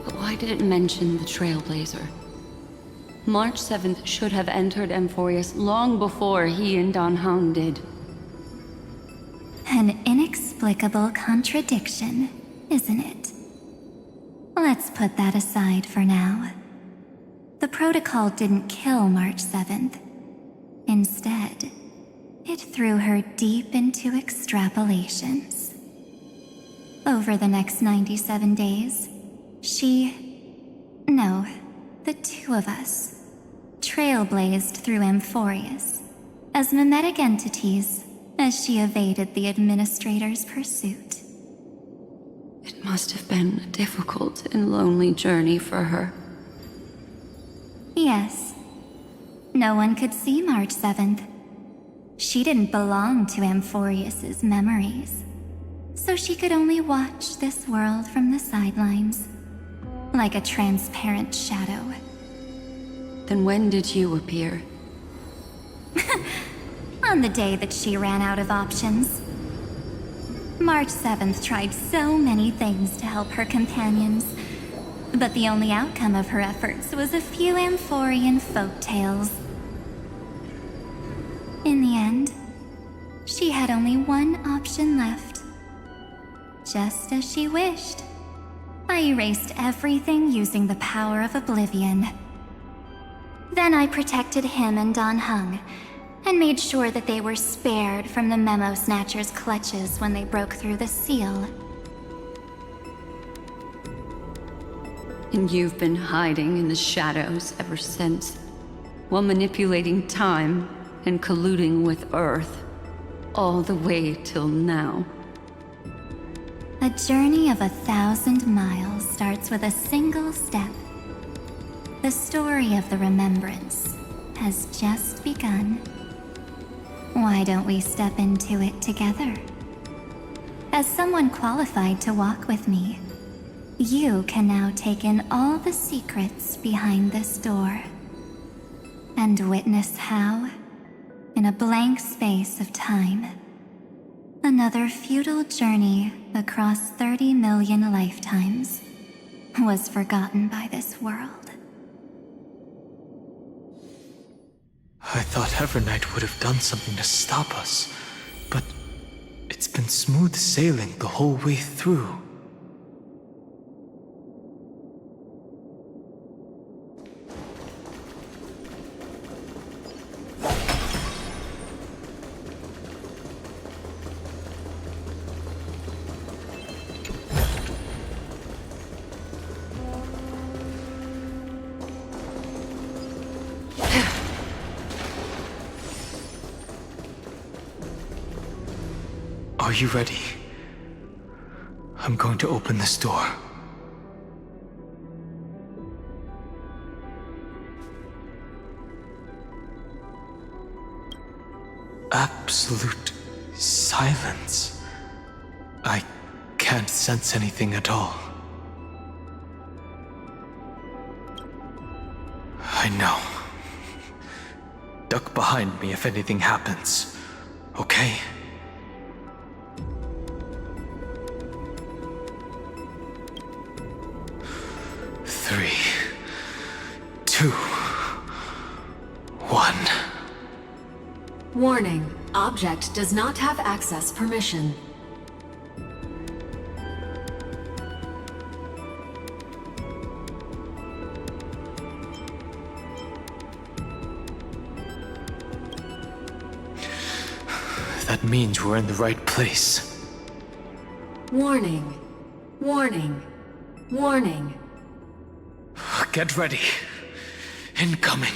But why did it mention the Trailblazer? March 7th should have entered Amphorius long before he and Dan Heng did. An inexplicable contradiction, isn't it? Let's put that aside for now. The protocol didn't kill March 7th. Instead, it threw her deep into extrapolations. Over the next 97 days, the two of us, trailblazed through Amphorius as mimetic entities as she evaded the Administrator's pursuit. It must have been a difficult and lonely journey for her. Yes. No one could see March 7th. She didn't belong to Amphorius's memories, so she could only watch this world from the sidelines, like a transparent shadow. Then when did you appear? On the day that she ran out of options. March 7th tried so many things to help her companions, but the only outcome of her efforts was a few Amphorian folk tales. In the end, she had only one option left. Just as she wished, I erased everything using the power of oblivion. Then I protected him and Dan Heng, and made sure that they were spared from the Memo Snatcher's clutches when they broke through the seal. And you've been hiding in the shadows ever since, while manipulating time and colluding with Earth, all the way till now. A journey of 1,000 miles starts with a single step. The story of the Remembrance has just begun. Why don't we step into it together? As someone qualified to walk with me, you can now take in all the secrets behind this door, and witness how, in a blank space of time, another futile journey across 30 million lifetimes was forgotten by this world. I thought Evernight would have done something to stop us, but it's been smooth sailing the whole way through. Are you ready? I'm going to open this door. Absolute silence. I can't sense anything at all. I know. Duck behind me if anything happens, okay? 2, 1. Warning. Object does not have access permission. That means we're in the right place. Warning. Warning. Warning. Get ready. Incoming.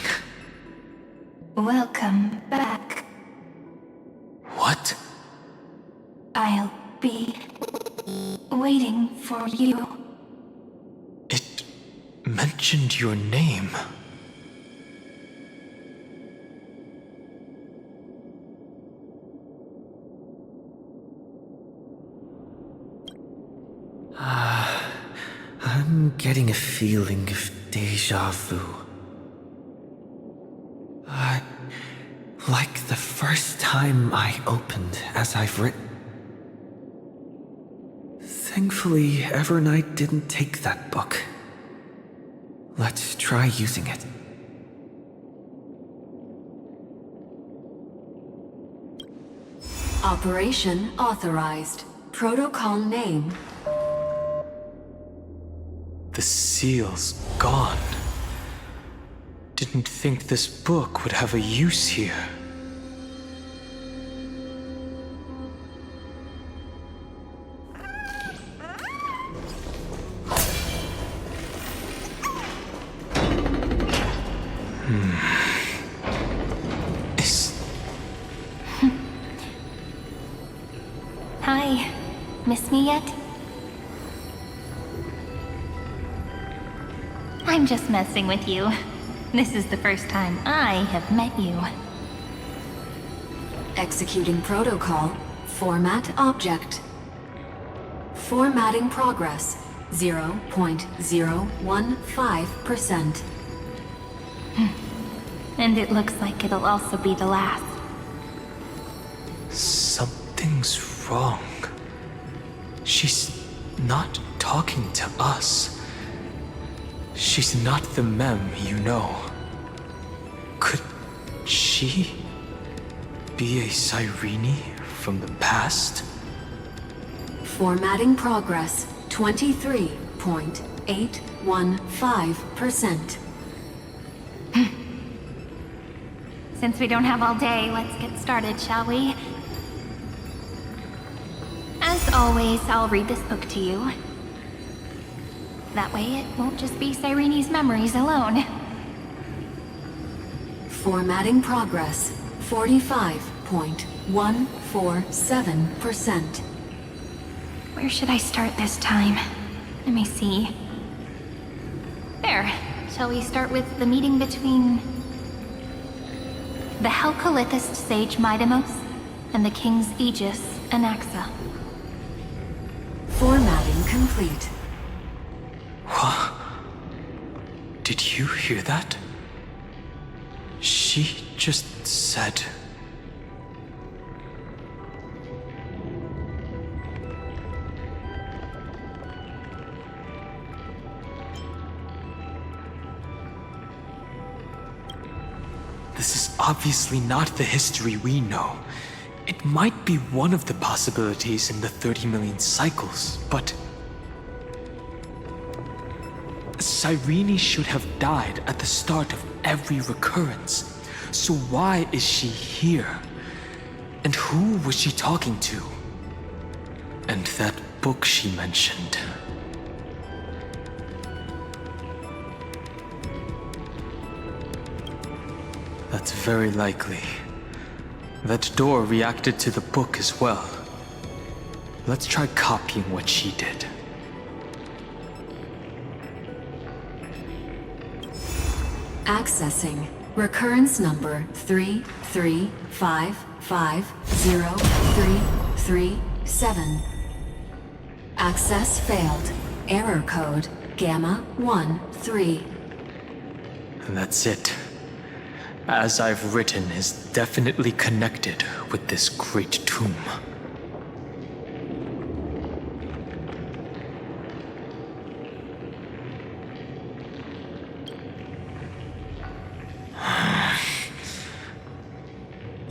Welcome back. What? I'll be waiting for you. It mentioned your name. I'm getting a feeling of deja vu. Like the first time I opened as I've written. Thankfully, Evernight didn't take that book. Let's try using it. Operation authorized. Protocol name. The seal's gone. Didn't think this book would have a use here. Hi. Miss me yet? I'm just messing with you. This is the first time I have met you. Executing protocol. Format object. Formatting progress. 0.015%. And it looks like it'll also be the last. Something's wrong. She's not talking to us. She's not the Mem you know. Could she be a Cyrene from the past? Formatting progress. 23.815%. Since we don't have all day, let's get started, shall we? As always, I'll read this book to you. That way it won't just be Cyrene's memories alone. Formatting progress. 45.147%. Where should I start this time? Let me see. There. Shall we start with the meeting between the Helcolithist sage Midamos and the King's Aegis, Anaxa? Formatting complete. What? Did you hear that? She just said... This is obviously not the history we know. It might be one of the possibilities in the 30 million cycles, but... Cyrene should have died at the start of every recurrence. So why is she here? And who was she talking to? And that book she mentioned. That's very likely. That door reacted to the book as well. Let's try copying what she did. Accessing. Recurrence number 335503337. Access failed. Error code Gamma 13. And that's it. As I've written, is definitely connected with this great tomb.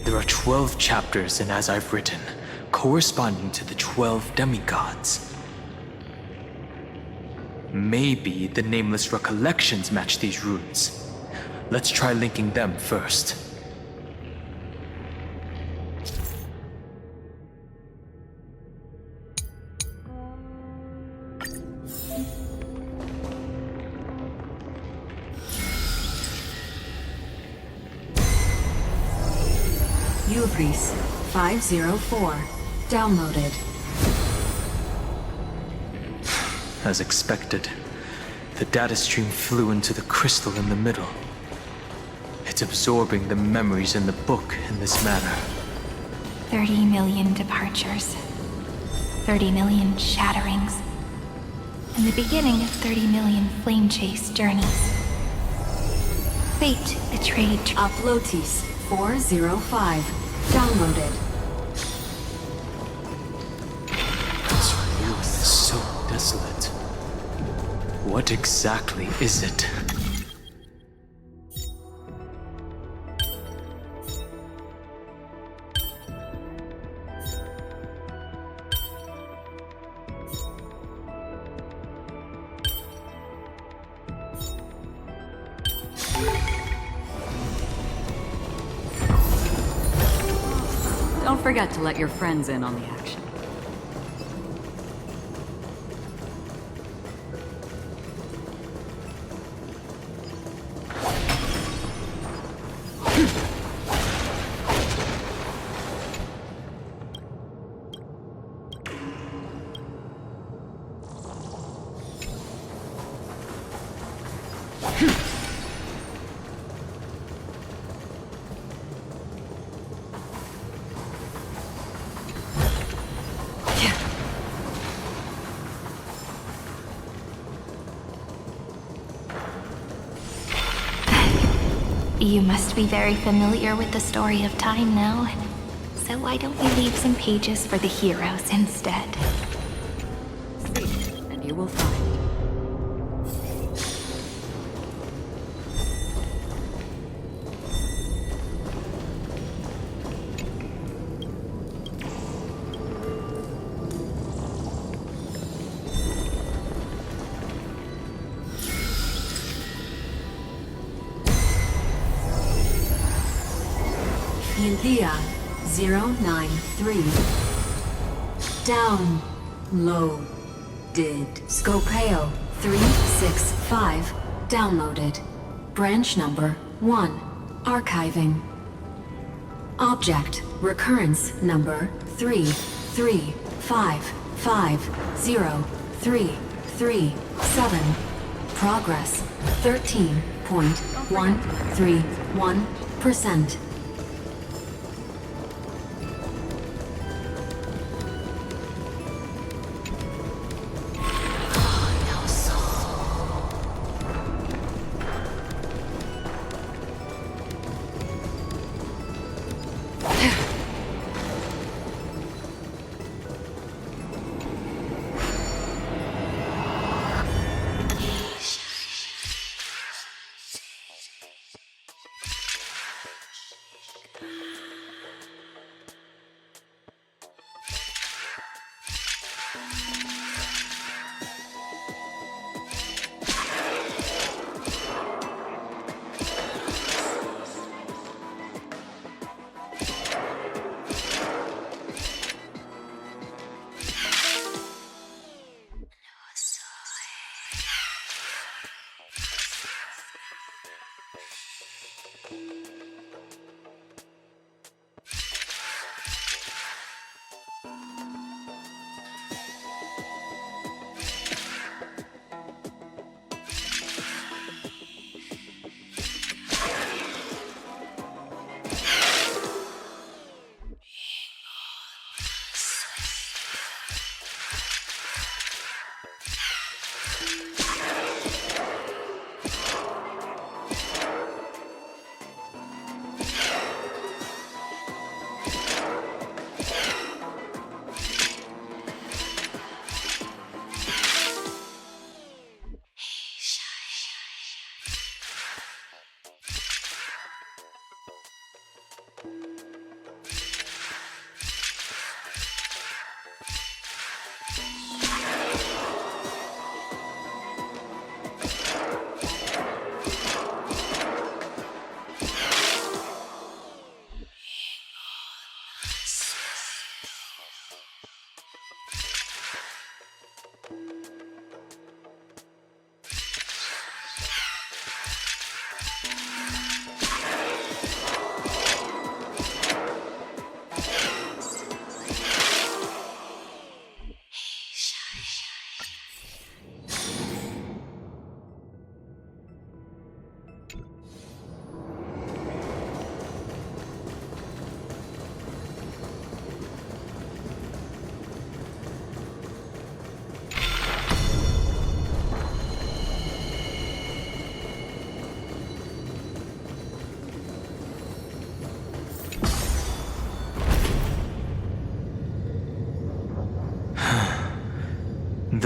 There are 12 chapters in As I've Written, corresponding to the 12 demigods. Maybe the Nameless Recollections match these runes. Let's try linking them first. Ubris 504. Downloaded. As expected, the data stream flew into the crystal in the middle. It's absorbing the memories in the book in this manner. 30 million departures. 30 million shatterings. And the beginning of 30 million flame chase journeys. Fate betrayed. Uplotis 405. Downloaded. This world is so desolate. What exactly is it? Don't forget to let your friends in on the action. You must be very familiar with the story of time now. So why don't we leave some pages for the heroes instead? See, and you will find. India 093. Downloaded. Scopeo 365. Downloaded. Branch number 1. Archiving. Object recurrence number 335503337. Progress 13.131%.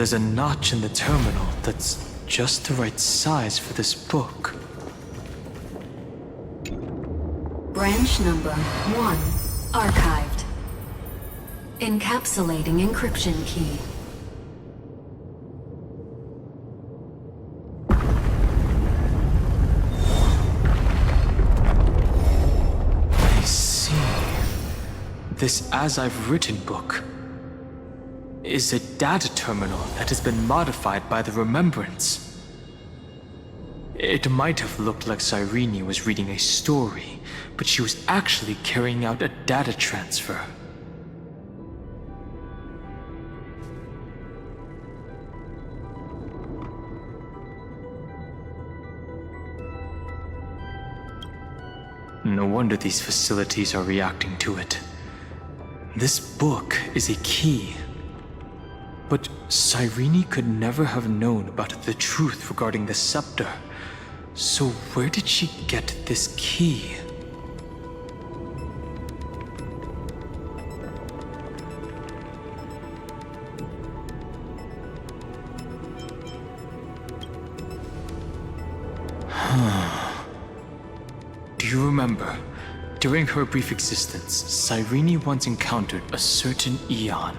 There's a notch in the terminal that's just the right size for this book. Branch number 1 archived. Encapsulating encryption key. I see. This As I've Written book is a data terminal that has been modified by the Remembrance. It might have looked like Cyrene was reading a story, but she was actually carrying out a data transfer. No wonder these facilities are reacting to it. This book is a key. But Cyrene could never have known about the truth regarding the scepter. So where did she get this key? Do you remember? During her brief existence, Cyrene once encountered a certain Eon.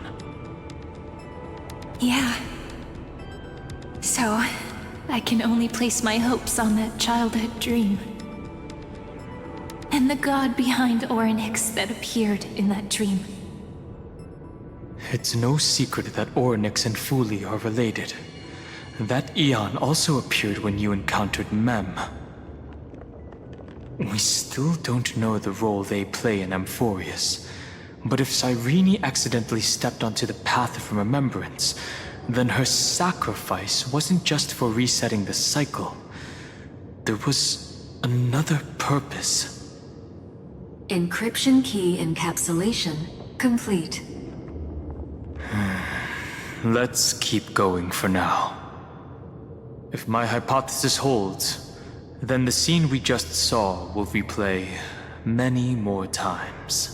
Yeah. So, I can only place my hopes on that childhood dream. And the god behind Orynyx that appeared in that dream. It's no secret that Orynyx and Fuli are related. That Eon also appeared when you encountered Mem. We still don't know the role they play in Amphorius. But if Cyrene accidentally stepped onto the path of remembrance, then her sacrifice wasn't just for resetting the cycle. There was another purpose. Encryption key encapsulation complete. Let's keep going for now. If my hypothesis holds, then the scene we just saw will replay many more times.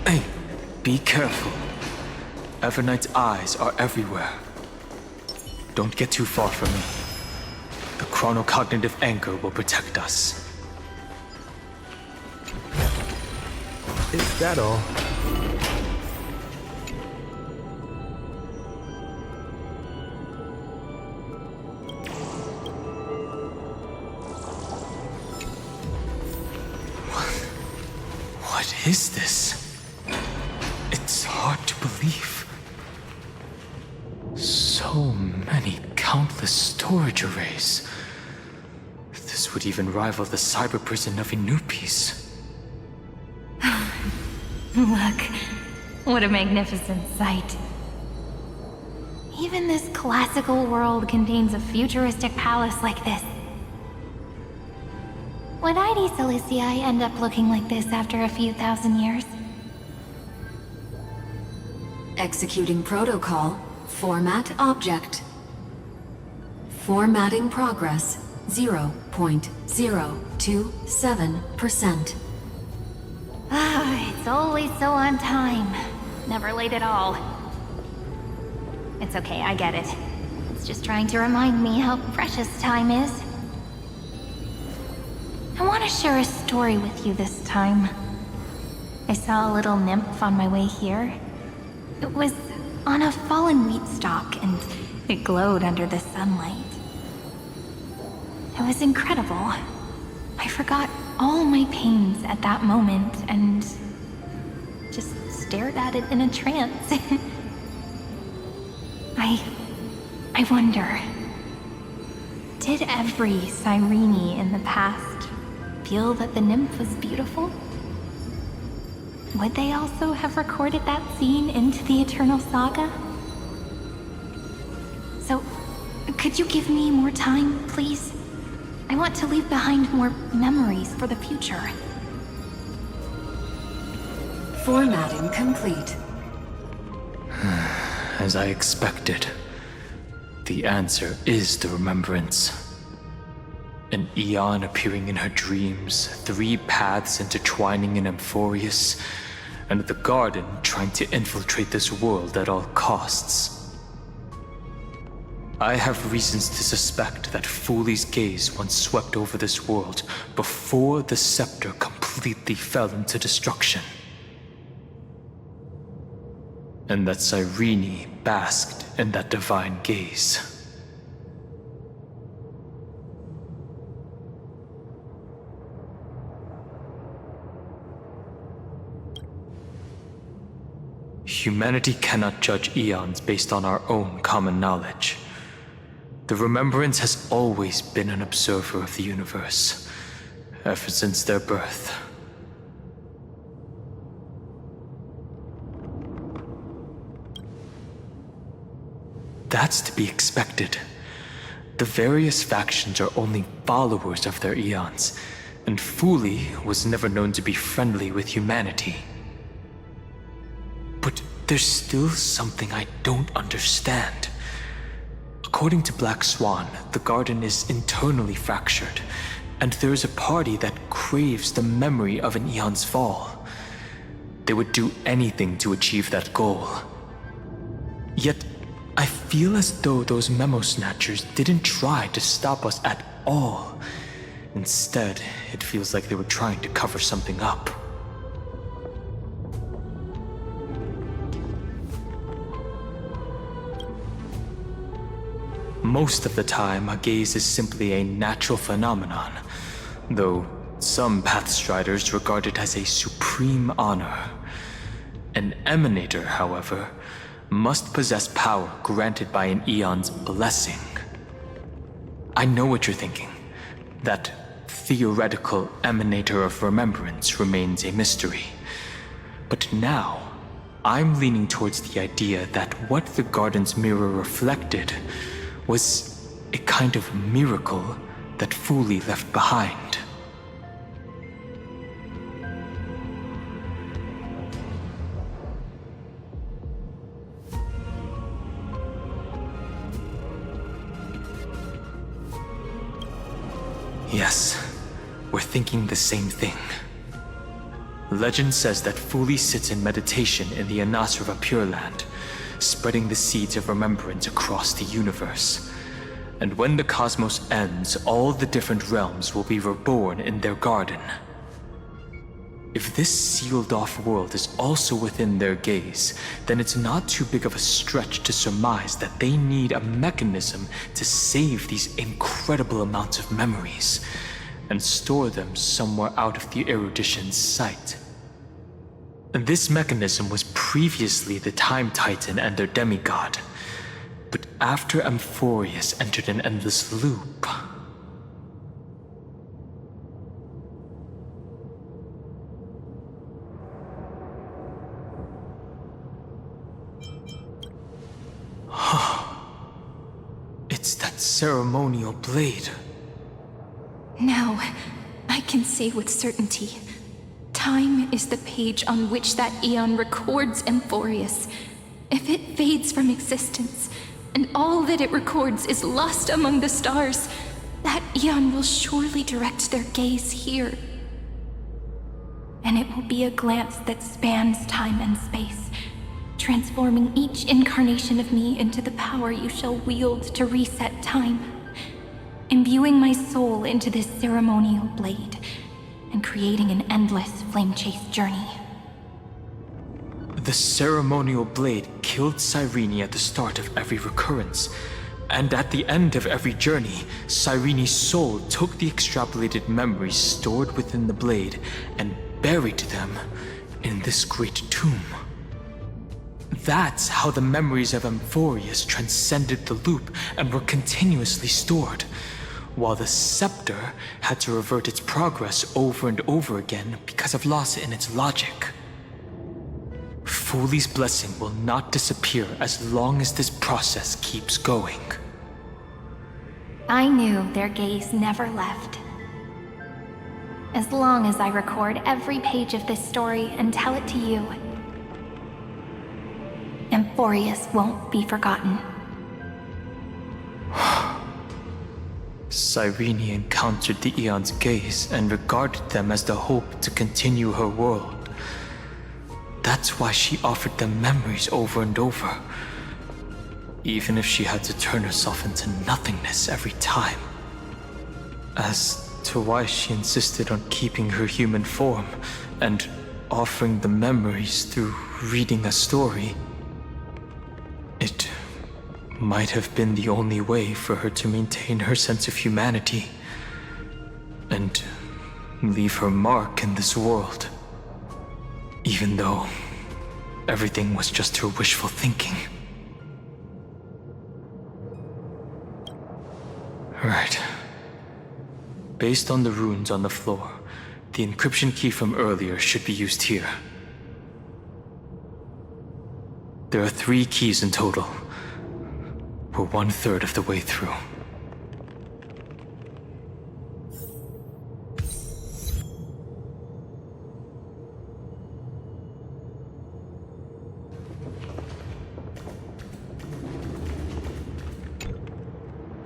Hey, be careful. Everknight's eyes are everywhere. Don't get too far from me. The chronocognitive anchor will protect us. Is that all? What is this? It's hard to believe. So many countless storage arrays. This would even rival the cyber prison of Inupis. Look, what a magnificent sight. Even this classical world contains a futuristic palace like this. Would ID Silicii end up looking like this after a few thousand years? Executing protocol. Format object. Formatting progress 0.027%. Ah, it's always so on time. Never late at all. It's okay, I get it. It's just trying to remind me how precious time is. I want to share a story with you this time. I saw a little nymph on my way here. It was on a fallen wheat stalk, and it glowed under the sunlight. It was incredible. I forgot all my pains at that moment and just stared at it in a trance. I wonder, did every Cyrene in the past feel that the nymph was beautiful? Would they also have recorded that scene into the Eternal Saga? So, could you give me more time, please? I want to leave behind more memories for the future. Formatting complete. As I expected. The answer is the remembrance. An eon appearing in her dreams, 3 paths intertwining in Amphorius, and the Garden trying to infiltrate this world at all costs. I have reasons to suspect that Fooley's gaze once swept over this world before the scepter completely fell into destruction. And that Cyrene basked in that divine gaze. Humanity cannot judge eons based on our own common knowledge. The Remembrance has always been an observer of the universe, ever since their birth. That's to be expected. The various factions are only followers of their eons, and Fooley was never known to be friendly with humanity. But there's still something I don't understand. According to Black Swan, the Garden is internally fractured, and there is a party that craves the memory of an eon's fall. They would do anything to achieve that goal. Yet, I feel as though those memo snatchers didn't try to stop us at all. Instead, it feels like they were trying to cover something up. Most of the time, a gaze is simply a natural phenomenon, though some Pathstriders regard it as a supreme honor. An Emanator, however, must possess power granted by an eon's blessing. I know what you're thinking. That theoretical Emanator of Remembrance remains a mystery. But now, I'm leaning towards the idea that what the Garden's mirror reflected was a kind of miracle that Fooley left behind. Yes, we're thinking the same thing. Legend says that Fooley sits in meditation in the Anasrava Pure Land, spreading the seeds of remembrance across the universe. And when the cosmos ends, all the different realms will be reborn in their garden. If this sealed-off world is also within their gaze, then it's not too big of a stretch to surmise that they need a mechanism to save these incredible amounts of memories and store them somewhere out of the erudition's sight. And this mechanism was previously the Time Titan and their demigod. But after Amphorius entered an endless loop... It's that ceremonial blade. Now, I can say with certainty, time is the page on which that eon records Amphorius. If it fades from existence, and all that it records is lost among the stars, that eon will surely direct their gaze here. And it will be a glance that spans time and space, transforming each incarnation of me into the power you shall wield to reset time, imbuing my soul into this ceremonial blade, and creating an endless flame-chased journey. The ceremonial blade killed Cyrene at the start of every recurrence, and at the end of every journey, Cyrene's soul took the extrapolated memories stored within the blade and buried them in this great tomb. That's how the memories of Amphorius transcended the loop and were continuously stored, while the scepter had to revert its progress over and over again because of loss in its logic. Fooley's blessing will not disappear as long as this process keeps going. I knew their gaze never left. As long as I record every page of this story and tell it to you, Amphorius won't be forgotten. Cyrene encountered the Eon's gaze and regarded them as the hope to continue her world. That's why she offered them memories over and over, even if she had to turn herself into nothingness every time. As to why she insisted on keeping her human form and offering the memories through reading a story, it might have been the only way for her to maintain her sense of humanity and leave her mark in this world, even though everything was just her wishful thinking. Right. Based on the runes on the floor, the encryption key from earlier should be used here. There are 3 keys in total. We're 1/3 of the way through.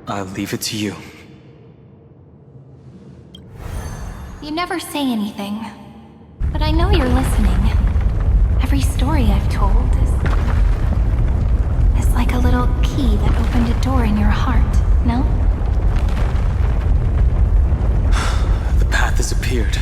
I'll leave it to you. You never say anything, but I know you're listening. Every story I've told is like a little key that opened a door in your heart, no? The path has appeared.